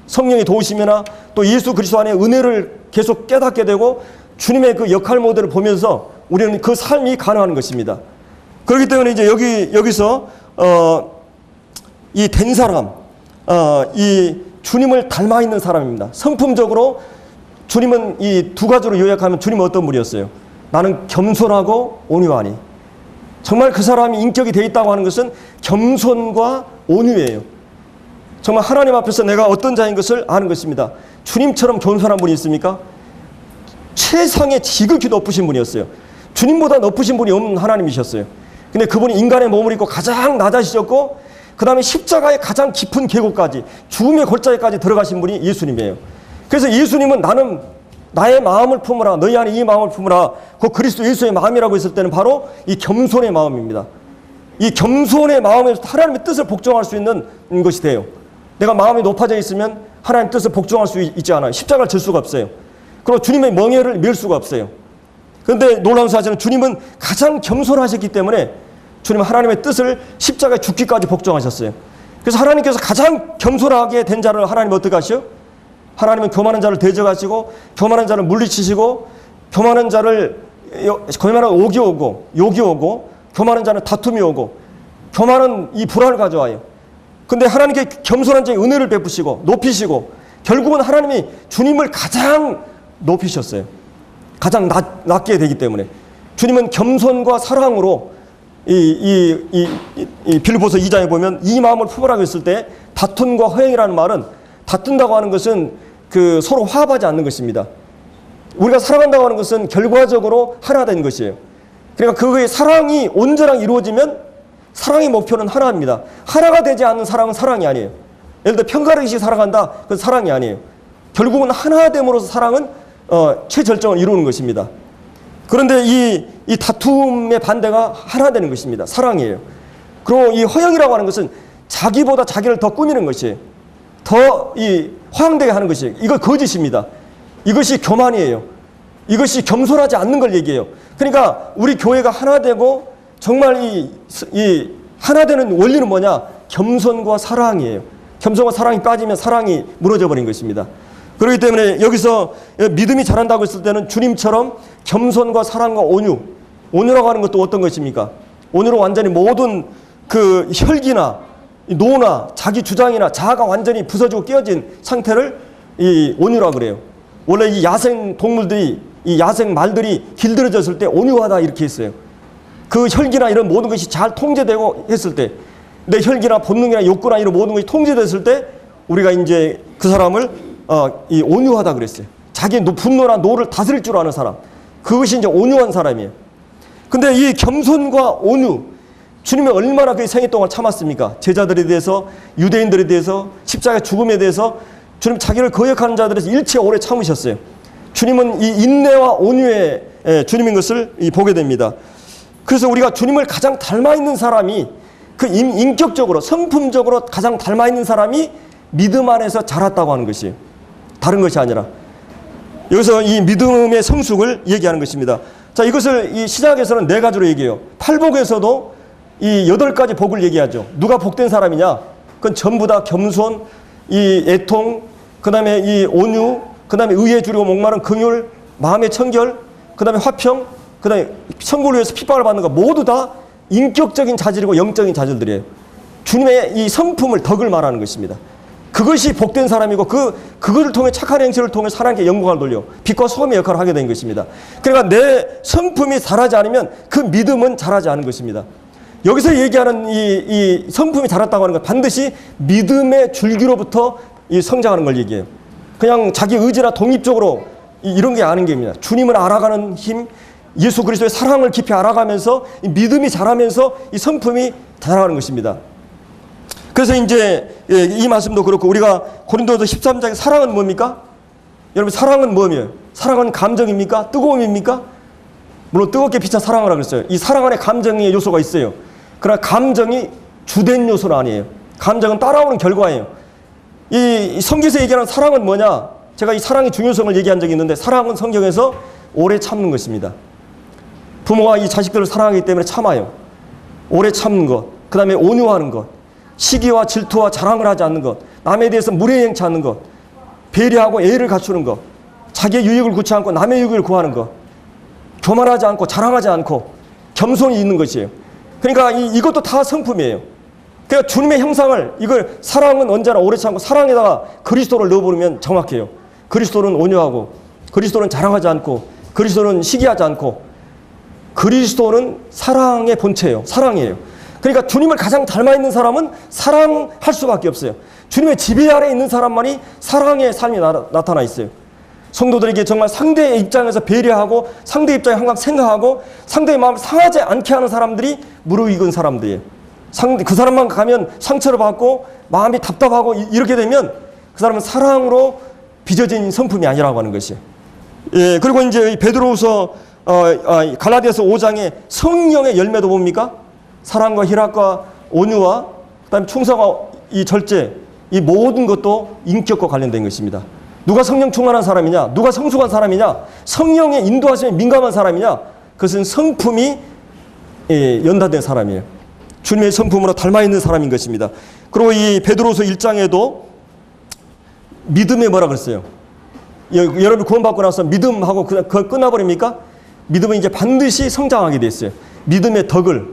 성령의 도우심이나 또 예수 그리스도 안에 은혜를 계속 깨닫게 되고 주님의 그 역할 모델을 보면서 우리는 그 삶이 가능한 것입니다. 그렇기 때문에 이제 여기서 이 된 사람, 이 주님을 닮아 있는 사람입니다. 성품적으로 주님은 이 두 가지로 요약하면 주님은 어떤 분이었어요? 나는 겸손하고 온유하니. 정말 그 사람이 인격이 돼 있다고 하는 것은 겸손과 온유예요. 정말 하나님 앞에서 내가 어떤 자인 것을 아는 것입니다. 주님처럼 겸손한 분이 있습니까? 최상의 지극히 높으신 분이었어요. 주님보다 높으신 분이 없는 하나님이셨어요. 근데 그분이 인간의 몸을 입고 가장 낮아지셨고 그 다음에 십자가의 가장 깊은 계곡까지 죽음의 골짜기까지 들어가신 분이 예수님이에요. 그래서 예수님은 나는 나의 마음을 품으라, 너희 안에 이 마음을 품으라, 그 그리스도 예수의 마음이라고 했을 때는 바로 이 겸손의 마음입니다. 이 겸손의 마음에서 하나님의 뜻을 복종할 수 있는 것이 돼요. 내가 마음이 높아져 있으면 하나님의 뜻을 복종할 수 있지 않아요. 십자가를 질 수가 없어요. 그리고 주님의 멍에를 밀 수가 없어요. 그런데 놀라운 사실은 주님은 가장 겸손하셨기 때문에 주님은 하나님의 뜻을 십자가에 죽기까지 복종하셨어요. 그래서 하나님께서 가장 겸손하게 된 자를 하나님은 어떻게 하시오? 하나님은 교만한 자를 대적하시고 교만한 자를 물리치시고 교만한 옥이 오고 욕이 오고 교만한 자는 다툼이 오고 교만은 이 불안을 가져와요. 근데 하나님께 겸손한 자의 은혜를 베푸시고 높이시고 결국은 하나님이 주님을 가장 높이셨어요. 가장 낮게 되기 때문에 주님은 겸손과 사랑으로 빌립보서 2장에 보면 이 마음을 품으라고 했을 때 다툼과 허영이라는 말은 다툰다고 하는 것은 그 서로 화합하지 않는 것입니다. 우리가 사랑한다고 하는 것은 결과적으로 하나 된 것이에요. 그러니까 그의 사랑이 온전하게 이루어지면 사랑의 목표는 하나입니다. 하나가 되지 않는 사랑은 사랑이 아니에요. 예를 들어 편가르기식 사랑한다. 그건 사랑이 아니에요. 결국은 하나됨으로써 사랑은 최절정을 이루는 것입니다. 그런데 이 다툼의 반대가 하나 되는 것입니다. 사랑이에요. 그리고 이 허영이라고 하는 것은 자기보다 자기를 더 꾸미는 것이에요. 더 허영되게 하는 것이에요. 이거 거짓입니다. 이것이 교만이에요. 이것이 겸손하지 않는 걸 얘기해요. 그러니까 우리 교회가 하나 되고 정말 이 하나 되는 원리는 뭐냐? 겸손과 사랑이에요. 겸손과 사랑이 빠지면 사랑이 무너져 버린 것입니다. 그렇기 때문에 여기서 믿음이 자란다고 했을 때는 주님처럼 겸손과 사랑과 온유라고 하는 것도 어떤 것입니까? 온유로 완전히 모든 그 혈기나 노나 자기 주장이나 자아가 완전히 부서지고 깨어진 상태를 이 온유라고 그래요. 원래 이 야생 동물들이 이 야생 말들이 길들여졌을 때 온유하다 이렇게 했어요. 그 혈기나 이런 모든 것이 잘 통제되고 했을 때 내 혈기나 본능이나 욕구나 이런 모든 것이 통제됐을 때 우리가 이제 그 사람을 이 온유하다 그랬어요. 자기 분노나 노를 다스릴 줄 아는 사람. 그것이 이제 온유한 사람이에요. 근데 이 겸손과 온유, 주님이 얼마나 그 생애 동안 참았습니까? 제자들에 대해서, 유대인들에 대해서, 십자가의 죽음에 대해서 주님 자기를 거역하는 자들에서 일체 오래 참으셨어요. 주님은 이 인내와 온유의 주님인 것을 보게 됩니다. 그래서 우리가 주님을 가장 닮아 있는 사람이 그 인격적으로, 성품적으로 가장 닮아 있는 사람이 믿음 안에서 자랐다고 하는 것이에요. 다른 것이 아니라. 여기서 이 믿음의 성숙을 얘기하는 것입니다. 자, 이것을 이 시작에서는 4가지로 얘기해요. 팔복에서도 이 8가지 복을 얘기하죠. 누가 복된 사람이냐? 그건 전부 다 겸손, 이 애통, 그 다음에 이 온유, 그 다음에 의에 주려고 목마른 긍휼, 마음의 청결, 그 다음에 화평, 그 다음에 천국을 위해서 핍박을 받는 거 모두 다 인격적인 자질이고 영적인 자질들이에요. 주님의 이 성품을, 덕을 말하는 것입니다. 그것이 복된 사람이고 그것을 통해 착한 행실을 통해 하나님께 영광을 돌려 빛과 소금의 역할을 하게 된 것입니다. 그러니까 내 성품이 자라지 않으면 그 믿음은 자라지 않은 것입니다. 여기서 얘기하는 이 성품이 자랐다고 하는 건 반드시 믿음의 줄기로부터 이 성장하는 걸 얘기해요. 그냥 자기 의지나 독립적으로 이런 게 아닌 게입니다. 주님을 알아가는 힘, 예수 그리스도의 사랑을 깊이 알아가면서 이 믿음이 자라면서 이 성품이 자라는 것입니다. 그래서 이제 이 말씀도 그렇고 우리가 고린도서 13장의 사랑은 뭡니까? 여러분 사랑은 뭐예요? 사랑은 감정입니까? 뜨거움입니까? 물론 뜨겁게 비찬 사랑을 하고 있어요. 이 사랑 안에 감정의 요소가 있어요. 그러나 감정이 주된 요소는 아니에요. 감정은 따라오는 결과예요. 이 성경에서 얘기하는 사랑은 뭐냐? 제가 이 사랑의 중요성을 얘기한 적이 있는데 사랑은 성경에서 오래 참는 것입니다. 부모가 이 자식들을 사랑하기 때문에 참아요. 오래 참는 것, 그 다음에 온유하는 것, 시기와 질투와 자랑을 하지 않는 것, 남에 대해서 무례행치 않는 것, 배려하고 예의를 갖추는 것, 자기의 유익을 구치 않고 남의 유익을 구하는 것, 교만하지 않고 자랑하지 않고 겸손이 있는 것이에요. 그러니까 이것도 다 성품이에요. 그러니까 주님의 형상을, 이걸 사랑은 언제나 오래 참고 사랑에다가 그리스도를 넣어버리면 정확해요. 그리스도는 온유하고 그리스도는 자랑하지 않고 그리스도는 시기하지 않고 그리스도는 사랑의 본체예요. 사랑이에요. 그러니까 주님을 가장 닮아 있는 사람은 사랑할 수밖에 없어요. 주님의 지배 아래 있는 사람만이 사랑의 삶이 나타나 있어요. 성도들에게 정말 상대의 입장에서 배려하고 상대의 입장에 항상 생각하고 상대의 마음을 상하지 않게 하는 사람들이 무르익은 사람들이에요. 그 사람만 가면 상처를 받고 마음이 답답하고 이렇게 되면 그 사람은 사랑으로 빚어진 성품이 아니라고 하는 것이에요. 예, 그리고 이제 베드로후서 갈라디아서 5장의 성령의 열매도 뭡니까? 사랑과 희락과 온유와 그다음에 충성과 이 절제, 이 모든 것도 인격과 관련된 것입니다. 누가 성령 충만한 사람이냐? 누가 성숙한 사람이냐? 성령의 인도하심에 민감한 사람이냐? 그것은 성품이 연단된 사람이에요. 주님의 성품으로 닮아 있는 사람인 것입니다. 그리고 이 베드로서 1장에도 믿음에 뭐라 그랬어요? 여러분 구원받고 나서 믿음하고 그걸 끝나버립니까? 믿음은 이제 반드시 성장하게 돼 있어요. 믿음의 덕을,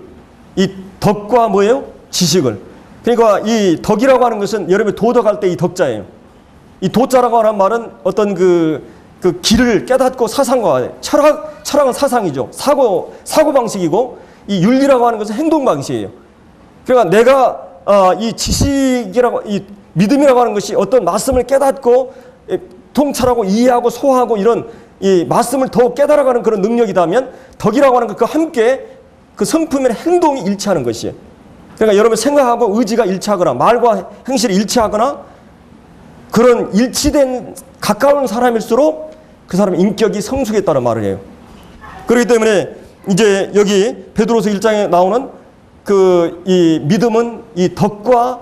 이 덕과 뭐예요? 지식을. 그러니까 이 덕이라고 하는 것은 여러분이 도덕할 때 이 덕자예요. 이 도자라고 하는 말은 어떤 그 길을 깨닫고 사상과 철학은 사상이죠. 사고 방식이고 이 윤리라고 하는 것은 행동 방식이에요. 그러니까 내가 이 지식이라고 이 믿음이라고 하는 것이 어떤 말씀을 깨닫고 통찰하고 이해하고 소화하고 이런 이 말씀을 더 깨달아가는 그런 능력이다면 덕이라고 하는 것 함께 그 성품의 행동이 일치하는 것이에요. 그러니까 여러분 생각하고 의지가 일치하거나 말과 행실이 일치하거나 그런 일치된 가까운 사람일수록 그 사람의 인격이 성숙했다는 말을 해요. 그렇기 때문에 이제 여기 베드로서 1장에 나오는 이 믿음은 이 덕과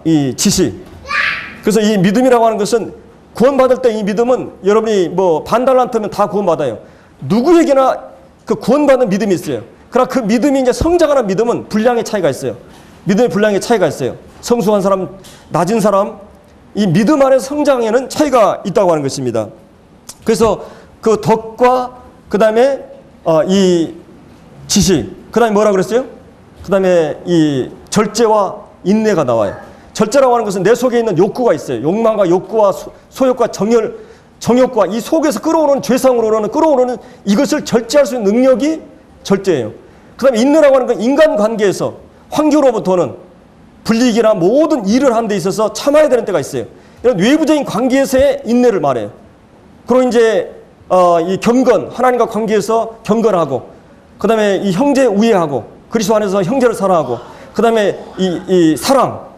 이 지식. 그래서 이 믿음이라고 하는 것은 구원받을 때 이 믿음은 여러분이 뭐 반달란트면 다 구원받아요. 누구에게나 그 구원받는 믿음이 있어요. 그러나 그 믿음이 이제 성장하는 믿음은 분량의 차이가 있어요. 믿음의 분량의 차이가 있어요. 성숙한 사람, 낮은 사람, 이 믿음 안의 성장에는 차이가 있다고 하는 것입니다. 그래서 그 덕과 그 다음에 이 지식, 그 다음에 뭐라 그랬어요? 그 다음에 이 절제와 인내가 나와요. 절제라고 하는 것은 내 속에 있는 욕구가 있어요. 욕망과 욕구와 소욕과 정욕과 이 속에서 끌어오는 죄성으로는 끌어오는 이것을 절제할 수 있는 능력이 절제예요. 그 다음에 인내라고 하는 건 인간관계에서 환경으로부터는 불이익이나 모든 일을 하는 데 있어서 참아야 되는 때가 있어요. 이런 외부적인 관계에서의 인내를 말해요. 그리고 이제 이 경건, 하나님과 관계에서 경건하고 그 다음에 이 형제 우애하고 그리스도 안에서 형제를 사랑하고 그 다음에 이 사랑,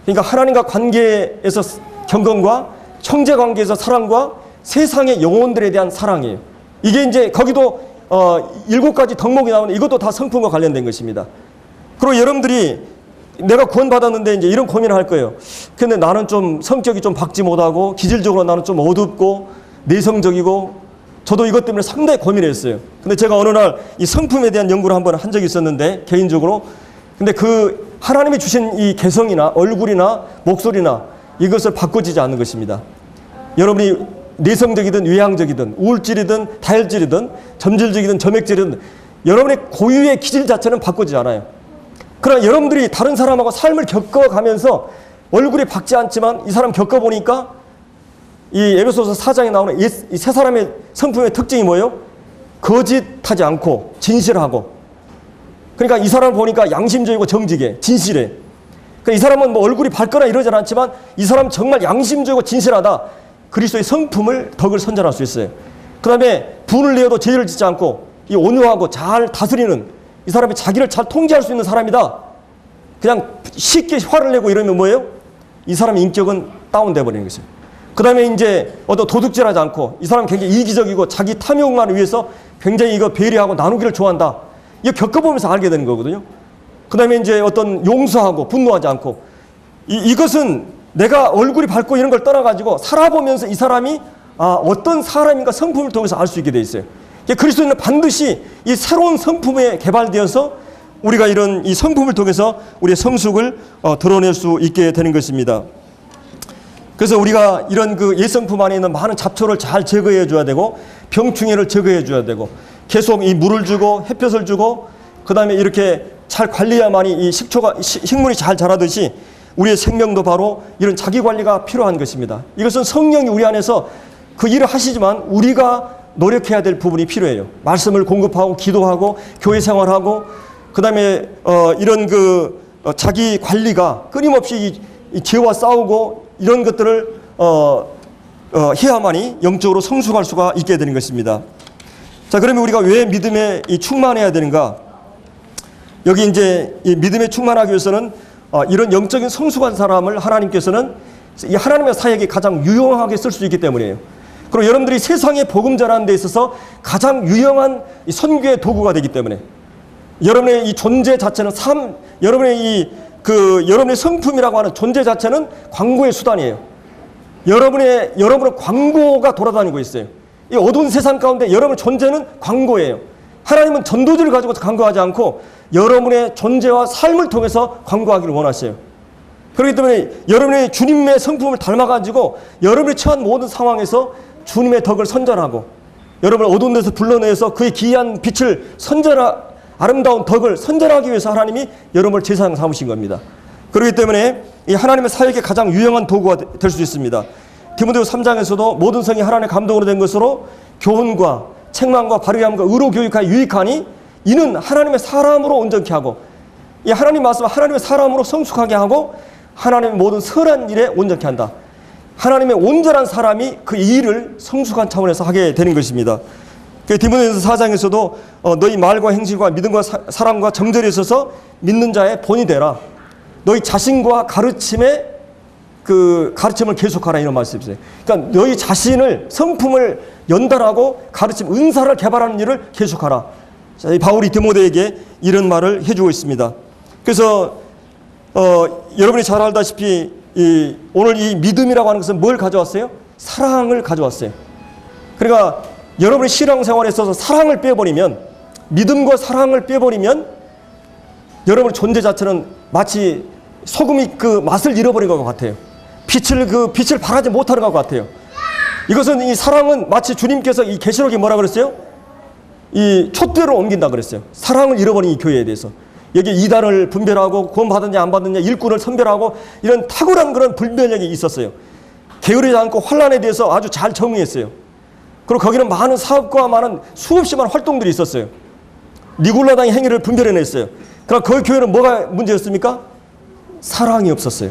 그러니까 하나님과 관계에서 경건과 형제 관계에서 사랑과 세상의 영혼들에 대한 사랑이에요. 이게 이제 거기도 7가지 덕목이 나오는 이것도 다 성품과 관련된 것입니다. 그리고 여러분들이 내가 구원받았는데 이제 이런 고민을 할 거예요. 근데 나는 좀 성격이 좀 박지 못하고 기질적으로 나는 좀 어둡고 내성적이고 저도 이것 때문에 상당히 고민을 했어요. 근데 제가 어느 날 이 성품에 대한 연구를 한번 한 적이 있었는데 개인적으로 근데 그 하나님이 주신 이 개성이나 얼굴이나 목소리나 이것을 바꿔지지 않는 것입니다. 여러분이 내성적이든 외향적이든 우울질이든 다혈질이든 점질적이든 점액질이든 여러분의 고유의 기질 자체는 바꾸지 않아요. 그러나 여러분들이 다른 사람하고 삶을 겪어가면서 얼굴이 밝지 않지만 이 사람 겪어보니까 이 에베소서 4장에 나오는 이 세 사람의 성품의 특징이 뭐예요? 거짓하지 않고 진실하고. 그러니까 이 사람을 보니까 양심적이고 정직해, 진실해. 그러니까 이 사람은 뭐 얼굴이 밝거나 이러진 않지만 이 사람은 정말 양심적이고 진실하다. 그리스도의 성품을 덕을 선전할 수 있어요. 그 다음에 분을 내어도 죄를 짓지 않고 이 온유하고 잘 다스리는 이 사람이 자기를 잘 통제할 수 있는 사람이다. 그냥 쉽게 화를 내고 이러면 뭐예요? 이 사람의 인격은 다운돼 버리는 것이에요. 그 다음에 이제 어떤 도둑질하지 않고 이 사람은 굉장히 이기적이고 자기 탐욕만을 위해서 굉장히 이거 배려하고 나누기를 좋아한다. 이거 겪어보면서 알게 되는 거거든요. 그 다음에 이제 어떤 용서하고 분노하지 않고 이것은 내가 얼굴이 밝고 이런 걸 떠나가지고 살아보면서 이 사람이 어떤 사람인가 성품을 통해서 알 수 있게 돼 있어요. 그리스도인은 반드시 이 새로운 성품에 개발되어서 우리가 이런 이 성품을 통해서 우리의 성숙을 드러낼 수 있게 되는 것입니다. 그래서 우리가 이런 그 옛성품 안에 있는 많은 잡초를 잘 제거해 줘야 되고 병충해를 제거해 줘야 되고 계속 이 물을 주고 햇볕을 주고 그 다음에 이렇게 잘 관리해야만이 이 식물이 잘 자라듯이 우리의 생명도 바로 이런 자기 관리가 필요한 것입니다. 이것은 성령이 우리 안에서 그 일을 하시지만 우리가 노력해야 될 부분이 필요해요. 말씀을 공급하고 기도하고 교회 생활하고 그 다음에 이런 자기 관리가 끊임없이 이 죄와 싸우고 이런 것들을 해야만이 영적으로 성숙할 수가 있게 되는 것입니다. 자, 그러면 우리가 왜 믿음에 충만해야 되는가? 여기 이제 이 믿음에 충만하기 위해서는 이런 영적인 성숙한 사람을 하나님께서는 이 하나님의 사역에 가장 유용하게 쓸 수 있기 때문이에요. 그리고 여러분들이 세상에 복음 전하는 데 있어서 가장 유용한 이 선교의 도구가 되기 때문에 여러분의 이 존재 자체는 여러분의 여러분의 성품이라고 하는 존재 자체는 광고의 수단이에요. 여러분의 광고가 돌아다니고 있어요. 이 어두운 세상 가운데 여러분의 존재는 광고예요. 하나님은 전도지를 가지고 광고하지 않고 여러분의 존재와 삶을 통해서 광고하기를 원하세요. 그렇기 때문에 여러분의 주님의 성품을 닮아가지고 여러분이 처한 모든 상황에서 주님의 덕을 선전하고 여러분을 어두운 데서 불러내서 그의 기이한 빛을 아름다운 덕을 선전하기 위해서 하나님이 여러분을 제사장 삼으신 겁니다. 그렇기 때문에 이 하나님의 사역에 가장 유용한 도구가 될 수 있습니다. 디모데후 3장에서도 모든 성이 하나님의 감동으로 된 것으로 교훈과 책망과 바르게 함과 의로 교육하여 유익하니 이는 하나님의 사람으로 온전케 하고 이 하나님 말씀을 하나님의 사람으로 성숙하게 하고 하나님의 모든 선한 일에 온전케 한다. 하나님의 온전한 사람이 그 일을 성숙한 차원에서 하게 되는 것입니다. 디모데후서 4장에서도 너희 말과 행실과 믿음과 사랑과 정절에 있어서 믿는 자의 본이 되라. 너희 자신과 가르침을 계속하라 이런 말씀이세요. 그러니까 너희 자신을 성품을 연달하고 가르침 은사를 개발하는 일을 계속하라. 자, 이 바울이 디모데에게 이런 말을 해주고 있습니다. 그래서 여러분이 잘 알다시피 오늘 이 믿음이라고 하는 것은 뭘 가져왔어요? 사랑을 가져왔어요. 그러니까 여러분의 신앙생활에 있어서 사랑을 빼버리면 믿음과 사랑을 빼버리면 여러분의 존재 자체는 마치 소금이 그 맛을 잃어버린 것 같아요. 빛을 발하지 못하는 것 같아요. 이것은 이 사랑은 마치 주님께서 이 계시록에 뭐라 그랬어요? 이 촛대로 옮긴다 그랬어요. 사랑을 잃어버린 이 교회에 대해서. 여기 이단을 분별하고 구원받았냐 안 받았냐 일꾼을 선별하고 이런 탁월한 그런 분별력이 있었어요. 게으르지 않고 환난에 대해서 아주 잘 정의했어요. 그리고 거기는 많은 사업과 많은 수없이 많은 활동들이 있었어요. 니골라당의 행위를 분별해냈어요. 그러나 그 교회는 뭐가 문제였습니까? 사랑이 없었어요.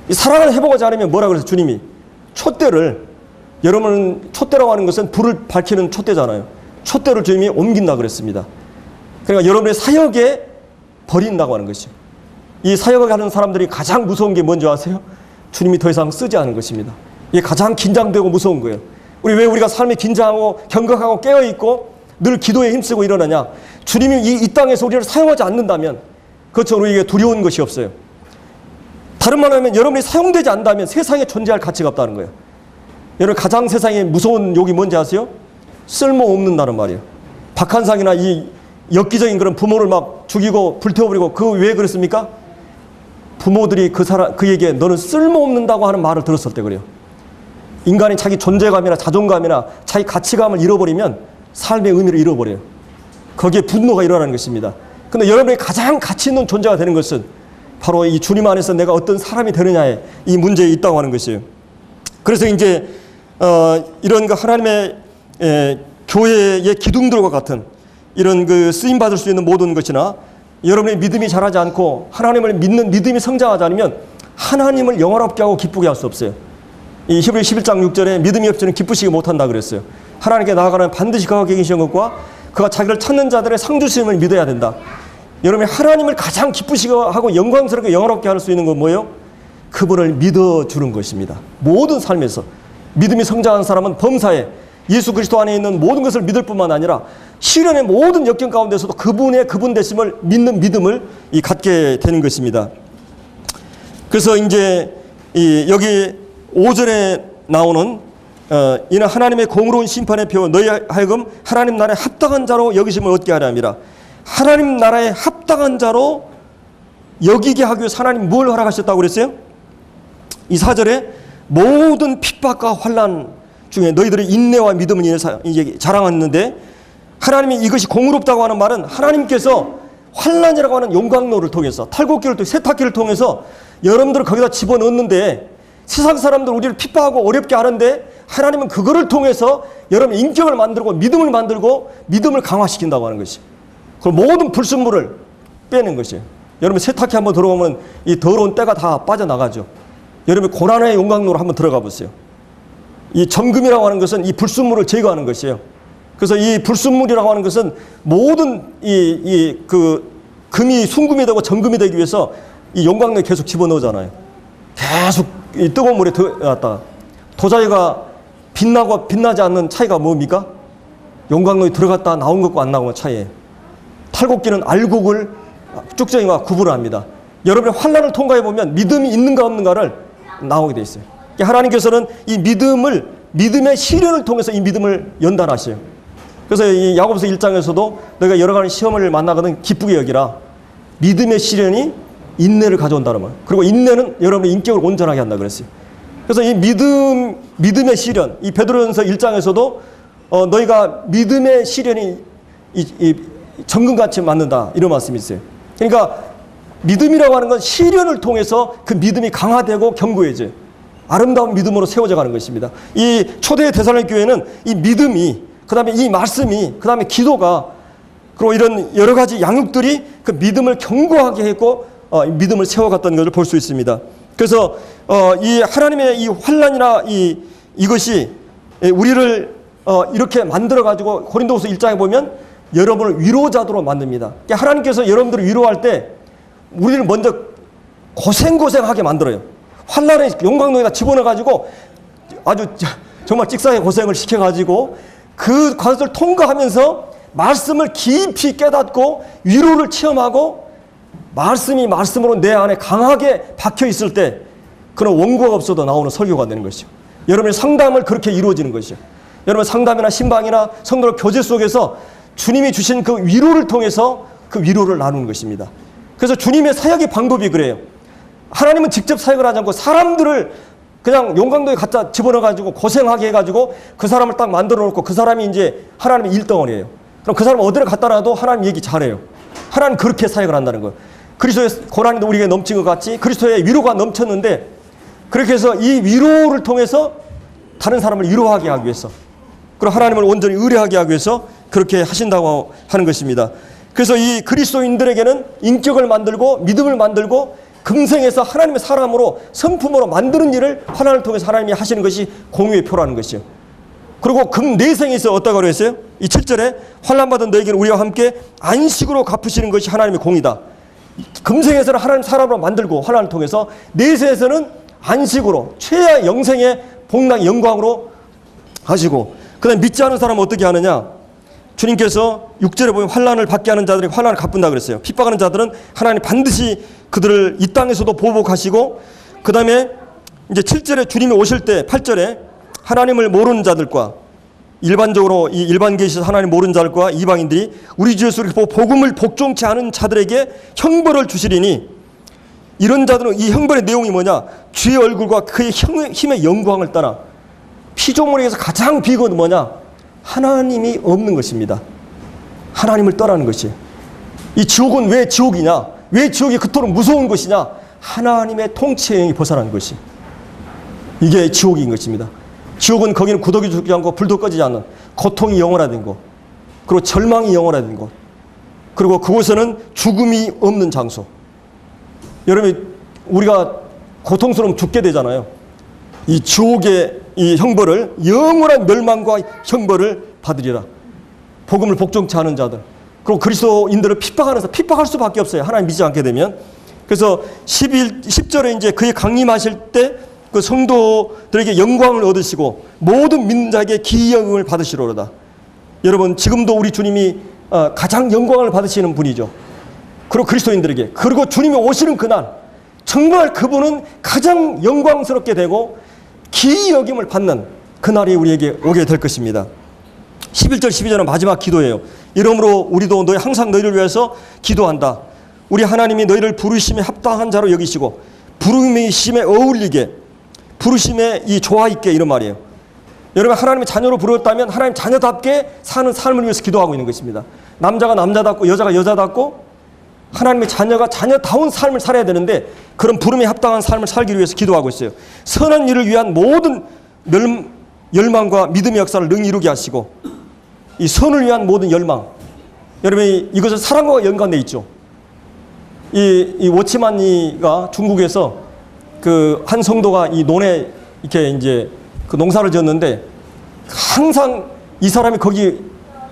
이 사랑을 해보고자 않으면 뭐라 그랬어요? 주님이 촛대를, 여러분은 촛대라고 하는 것은 불을 밝히는 촛대잖아요. 촛대를 주님이 옮긴다 그랬습니다. 그러니까 여러분의 사역에 버린다고 하는 것이죠. 이 사역을 하는 사람들이 가장 무서운 게 뭔지 아세요? 주님이 더 이상 쓰지 않은 것입니다. 이게 가장 긴장되고 무서운 거예요. 왜 우리가 삶에 긴장하고 경각하고 깨어있고 늘 기도에 힘쓰고 일어나냐? 주님이 이 땅에서 우리를 사용하지 않는다면 그렇죠. 우리에게 두려운 것이 없어요. 다른 말로 하면 여러분이 사용되지 않는다면 세상에 존재할 가치가 없다는 거예요. 여러분 가장 세상에 무서운 욕이 뭔지 아세요? 쓸모없는다는 말이에요. 박한상이나 이 엽기적인 그런 부모를 막 죽이고 불태워버리고 그 왜 그랬습니까? 부모들이 그에게 너는 쓸모없는다고 하는 말을 들었을 때 그래요. 인간이 자기 존재감이나 자존감이나 자기 가치감을 잃어버리면 삶의 의미를 잃어버려요. 거기에 분노가 일어나는 것입니다. 근데 여러분이 가장 가치 있는 존재가 되는 것은 바로 이 주님 안에서 내가 어떤 사람이 되느냐에 이 문제에 있다고 하는 것이에요. 그래서 이제 이런 그 하나님의 교회의 기둥들과 같은 이런 그 쓰임 받을 수 있는 모든 것이나 여러분의 믿음이 자라지 않고 하나님을 믿는 믿음이 성장하지 않으면 하나님을 영화롭게 하고 기쁘게 할 수 없어요. 이 히브리 11장 6절에 믿음이 없이는 기쁘시게 못한다 그랬어요. 하나님께 나아가는 반드시 그가 계시는 것과 그가 자기를 찾는 자들의 상주심을 믿어야 된다. 여러분이 하나님을 가장 기쁘시게 하고 영광스럽게 영화롭게 할 수 있는 건 뭐예요? 그분을 믿어주는 것입니다. 모든 삶에서 믿음이 성장한 사람은 범사에 예수 그리스도 안에 있는 모든 것을 믿을 뿐만 아니라 시련의 모든 역경 가운데서도 그분 되심을 믿는 믿음을 갖게 되는 것입니다. 그래서 이제 여기 5절에 나오는 이는 하나님의 공의로운 심판의 표 너희 하여금 하나님 나라에 합당한 자로 여기심을 얻게 하려 함이라. 하나님 나라에 합당한 자로 여기게 하기 위해서 하나님 뭘 허락하셨다고 그랬어요? 이 4절에 모든 핍박과 환난 중에 너희들의 인내와 믿음을 인해서 자랑하는데 하나님이 이것이 공의롭다고 하는 말은 하나님께서 환난이라고 하는 용광로를 통해서 탈곡기를 통해서 세탁기를 통해서 여러분들을 거기다 집어넣는데 세상 사람들 우리를 핍박하고 어렵게 하는데 하나님은 그거를 통해서 여러분의 인격을 만들고 믿음을 강화시킨다고 하는 것이. 그럼 모든 불순물을 빼는 것이에요. 여러분 세탁기 한번 들어오면 이 더러운 때가 다 빠져나가죠. 여러분 고난의 용광로로 한번 들어가 보세요. 이 정금이라고 하는 것은 이 불순물을 제거하는 것이에요. 그래서 이 불순물이라고 하는 것은 모든 그 금이 순금이 되고 정금이 되기 위해서 이 용광로에 계속 집어넣잖아요. 계속 이 뜨거운 물에 들어갔다가 도자기가 빛나고 빛나지 않는 차이가 뭡니까? 용광로에 들어갔다 나온 것과 안 나온 것 차이예요. 탈곡기는 알곡을 쭉정이와 구분을 합니다. 여러분의 환난을 통과해 보면 믿음이 있는가 없는가를 나오게 돼 있어요. 하나님께서는 이 믿음의 시련을 통해서 이 믿음을 연단하셔요. 그래서 이 야고보서 1장에서도 너희가 여러 가지 시험을 만나거든 기쁘게 여기라. 믿음의 시련이 인내를 가져온다는 말. 그리고 인내는 여러분의 인격을 온전하게 한다 그랬어요. 그래서 이 믿음의 시련, 이 베드로전서 1장에서도 너희가 믿음의 시련이 이 정금같이 맞는다 이런 말씀이 있어요. 그러니까 믿음이라고 하는 건 시련을 통해서 그 믿음이 강화되고 견고해져요. 아름다운 믿음으로 세워져 가는 것입니다. 이 초대 데살로니가 교회는 이 믿음이, 그 다음에 이 말씀이, 그 다음에 기도가, 그리고 이런 여러 가지 양육들이 그 믿음을 견고하게 했고 믿음을 세워갔다는 것을 볼 수 있습니다. 그래서 이 하나님의 이 환난이나 이것이 우리를 이렇게 만들어 가지고 고린도후서 1장에 보면 여러분을 위로자도로 만듭니다. 하나님께서 여러분들을 위로할 때 우리를 먼저 고생하게 만들어요. 환난의 용광로에다 집어넣어 가지고 아주 정말 찍사하게 고생을 시켜 가지고 그 과정을 통과하면서 말씀을 깊이 깨닫고 위로를 체험하고 말씀이 말씀으로 내 안에 강하게 박혀 있을 때 그런 원고가 없어도 나오는 설교가 되는 것이죠. 여러분의 상담을 그렇게 이루어지는 것이죠. 여러분 상담이나 신방이나 성도의 교제 속에서 주님이 주신 그 위로를 통해서 그 위로를 나누는 것입니다. 그래서 주님의 사역의 방법이 그래요. 하나님은 직접 사역을 하지 않고 사람들을 그냥 용광로에 갖다 집어넣어가지고 고생하게 해가지고 그 사람을 딱 만들어 놓고 그 사람이 이제 하나님의 일덩어리예요. 그럼 그 사람 어디를 갖다 놔도 하나님 얘기 잘해요. 하나님 그렇게 사역을 한다는 거예요. 그리스도의 고난이 우리에게 넘친 것 같이 그리스도의 위로가 넘쳤는데 그렇게 해서 이 위로를 통해서 다른 사람을 위로하게 하기 위해서 그리고 하나님을 온전히 의뢰하게 하기 위해서 그렇게 하신다고 하는 것입니다. 그래서 이 그리스도인들에게는 인격을 만들고 믿음을 만들고 금생에서 하나님의 사람으로 성품으로 만드는 일을 환난을 통해서 하나님이 하시는 것이 공유의 표라는 것이요. 그리고 금내생에서 어떻다고 그랬어요? 이 7절에 환난받은 너에게는 우리와 함께 안식으로 갚으시는 것이 하나님의 공이다. 금생에서는 하나님 사람으로 만들고 환난을 통해서 내세에서는 안식으로 최하의 영생의 복락의 영광으로 하시고 그 다음에 믿지 않은 사람은 어떻게 하느냐? 주님께서 6절에 보면 환난을 받게 하는 자들에게 환난을 갚는다 그랬어요. 핍박하는 자들은 하나님 반드시 그들을 이 땅에서도 보복하시고 그 다음에 이제 7절에 주님이 오실 때 8절에 하나님을 모르는 자들과 일반적으로 이 일반 계시에서 하나님 모르는 자들과 이방인들이 우리 주 예수를 복음을 복종치 않은 자들에게 형벌을 주시리니 이런 자들은 이 형벌의 내용이 뭐냐? 주의 얼굴과 그의 힘의 영광을 따라 피조물에게서 가장 비건 뭐냐? 하나님이 없는 것입니다. 하나님을 떠나는 것이에요. 이 지옥은 왜 지옥이냐? 왜 지옥이 그토록 무서운 것이냐? 하나님의 통치의 영이 벗어난 것이. 이게 지옥인 것입니다. 지옥은 거기는 구더기 죽지 않고 불도 꺼지지 않는 고통이 영원화된 곳, 그리고 절망이 영원화된 곳, 그리고 그곳에는 죽음이 없는 장소. 여러분 우리가 고통스러우면 죽게 되잖아요. 이 지옥의 이 형벌을 영원한 멸망과 형벌을 받으리라. 복음을 복종치 않은 자들, 그리고 그리스도인들을 핍박할 수밖에 없어요. 하나님 믿지 않게 되면. 그래서 10절에 이제 그의 강림하실 때 그 성도들에게 영광을 얻으시고 모든 믿는 자에게 기이 영광을 받으시로다. 여러분 지금도 우리 주님이 가장 영광을 받으시는 분이죠. 그리고 그리스도인들에게, 그리고 주님이 오시는 그날 정말 그분은 가장 영광스럽게 되고 기이 여김을 받는 그날이 우리에게 오게 될 것입니다. 11절 12절은 마지막 기도예요. 이러므로 우리도 항상 너희를 위해서 기도한다. 우리 하나님이 너희를 부르심에 합당한 자로 여기시고 부르심에 어울리게, 부르심에 이 조화 있게, 이런 말이에요. 여러분 하나님의 자녀로 부르었다면 하나님 자녀답게 사는 삶을 위해서 기도하고 있는 것입니다. 남자가 남자답고 여자가 여자답고 하나님의 자녀가 자녀다운 삶을 살아야 되는데 그런 부름에 합당한 삶을 살기 위해서 기도하고 있어요. 선한 일을 위한 모든 열망과 믿음의 역사를 능히 이루게 하시고, 이 선을 위한 모든 열망, 여러분 이것은 사랑과 연관되어 있죠. 이 워치만이가 중국에서 그 한 성도가 이 논에 이렇게 이제 그 농사를 지었는데 항상 이 사람이 거기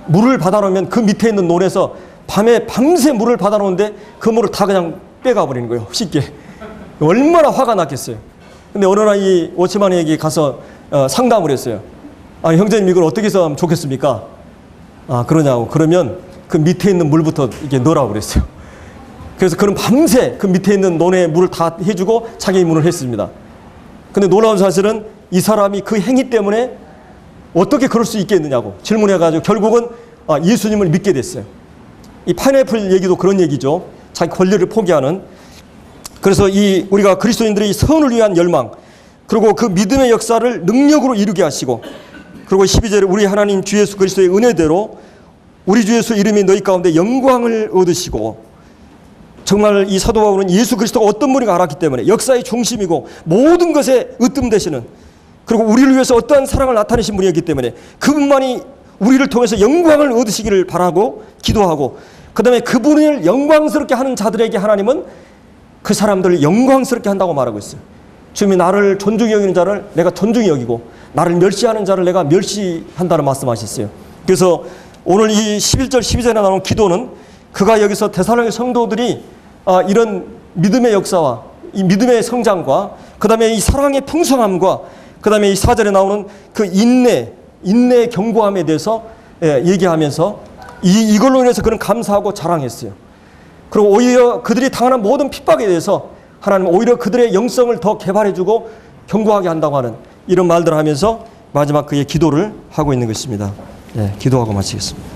물을 받아놓으면 그 밑에 있는 논에서 밤새 물을 받아놓는데 그 물을 다 그냥 빼가 버리는 거예요. 쉽게. 얼마나 화가 났겠어요. 근데 어느 날 이 워치만에게 가서 상담을 했어요. 아, 형제님 이걸 어떻게 해서 하면 좋겠습니까? 아, 그러냐고. 그러면 그 밑에 있는 물부터 이렇게 넣으라고 그랬어요. 그래서 그는 밤새 그 밑에 있는 논에 물을 다 해주고 자기 문을 했습니다. 근데 놀라운 사실은 이 사람이 그 행위 때문에 어떻게 그럴 수 있겠느냐고 질문해가지고 결국은 예수님을 믿게 됐어요. 이 파인애플 얘기도 그런 얘기죠. 자기 권리를 포기하는. 그래서 이 우리가 그리스도인들의 선을 위한 열망, 그리고 그 믿음의 역사를 능력으로 이루게 하시고, 그리고 12절에 우리 하나님 주 예수 그리스도의 은혜대로 우리 주 예수 이름이 너희 가운데 영광을 얻으시고, 정말 이 사도 바울은 예수 그리스도가 어떤 분인가 알았기 때문에 역사의 중심이고 모든 것에 으뜸 되시는, 그리고 우리를 위해서 어떠한 사랑을 나타내신 분이었기 때문에 그분만이 우리를 통해서 영광을 얻으시기를 바라고 기도하고, 그 다음에 그분을 영광스럽게 하는 자들에게 하나님은 그 사람들을 영광스럽게 한다고 말하고 있어요. 주님이 나를 존중히 여기는 자를 내가 존중히 여기고 나를 멸시하는 자를 내가 멸시한다는 말씀하셨어요. 그래서 오늘 이 11절 12절에 나오는 기도는 그가 여기서 데살로니가 성도들이 이런 믿음의 역사와 이 믿음의 성장과 그 다음에 이 사랑의 풍성함과 그 다음에 이 4절에 나오는 그 인내의 견고함에 대해서 얘기하면서 이걸로 인해서 그는 감사하고 자랑했어요. 그리고 오히려 그들이 당하는 모든 핍박에 대해서 하나님은 오히려 그들의 영성을 더 개발해주고 견고하게 한다고 하는 이런 말들을 하면서 마지막 그의 기도를 하고 있는 것입니다. 기도하고 마치겠습니다.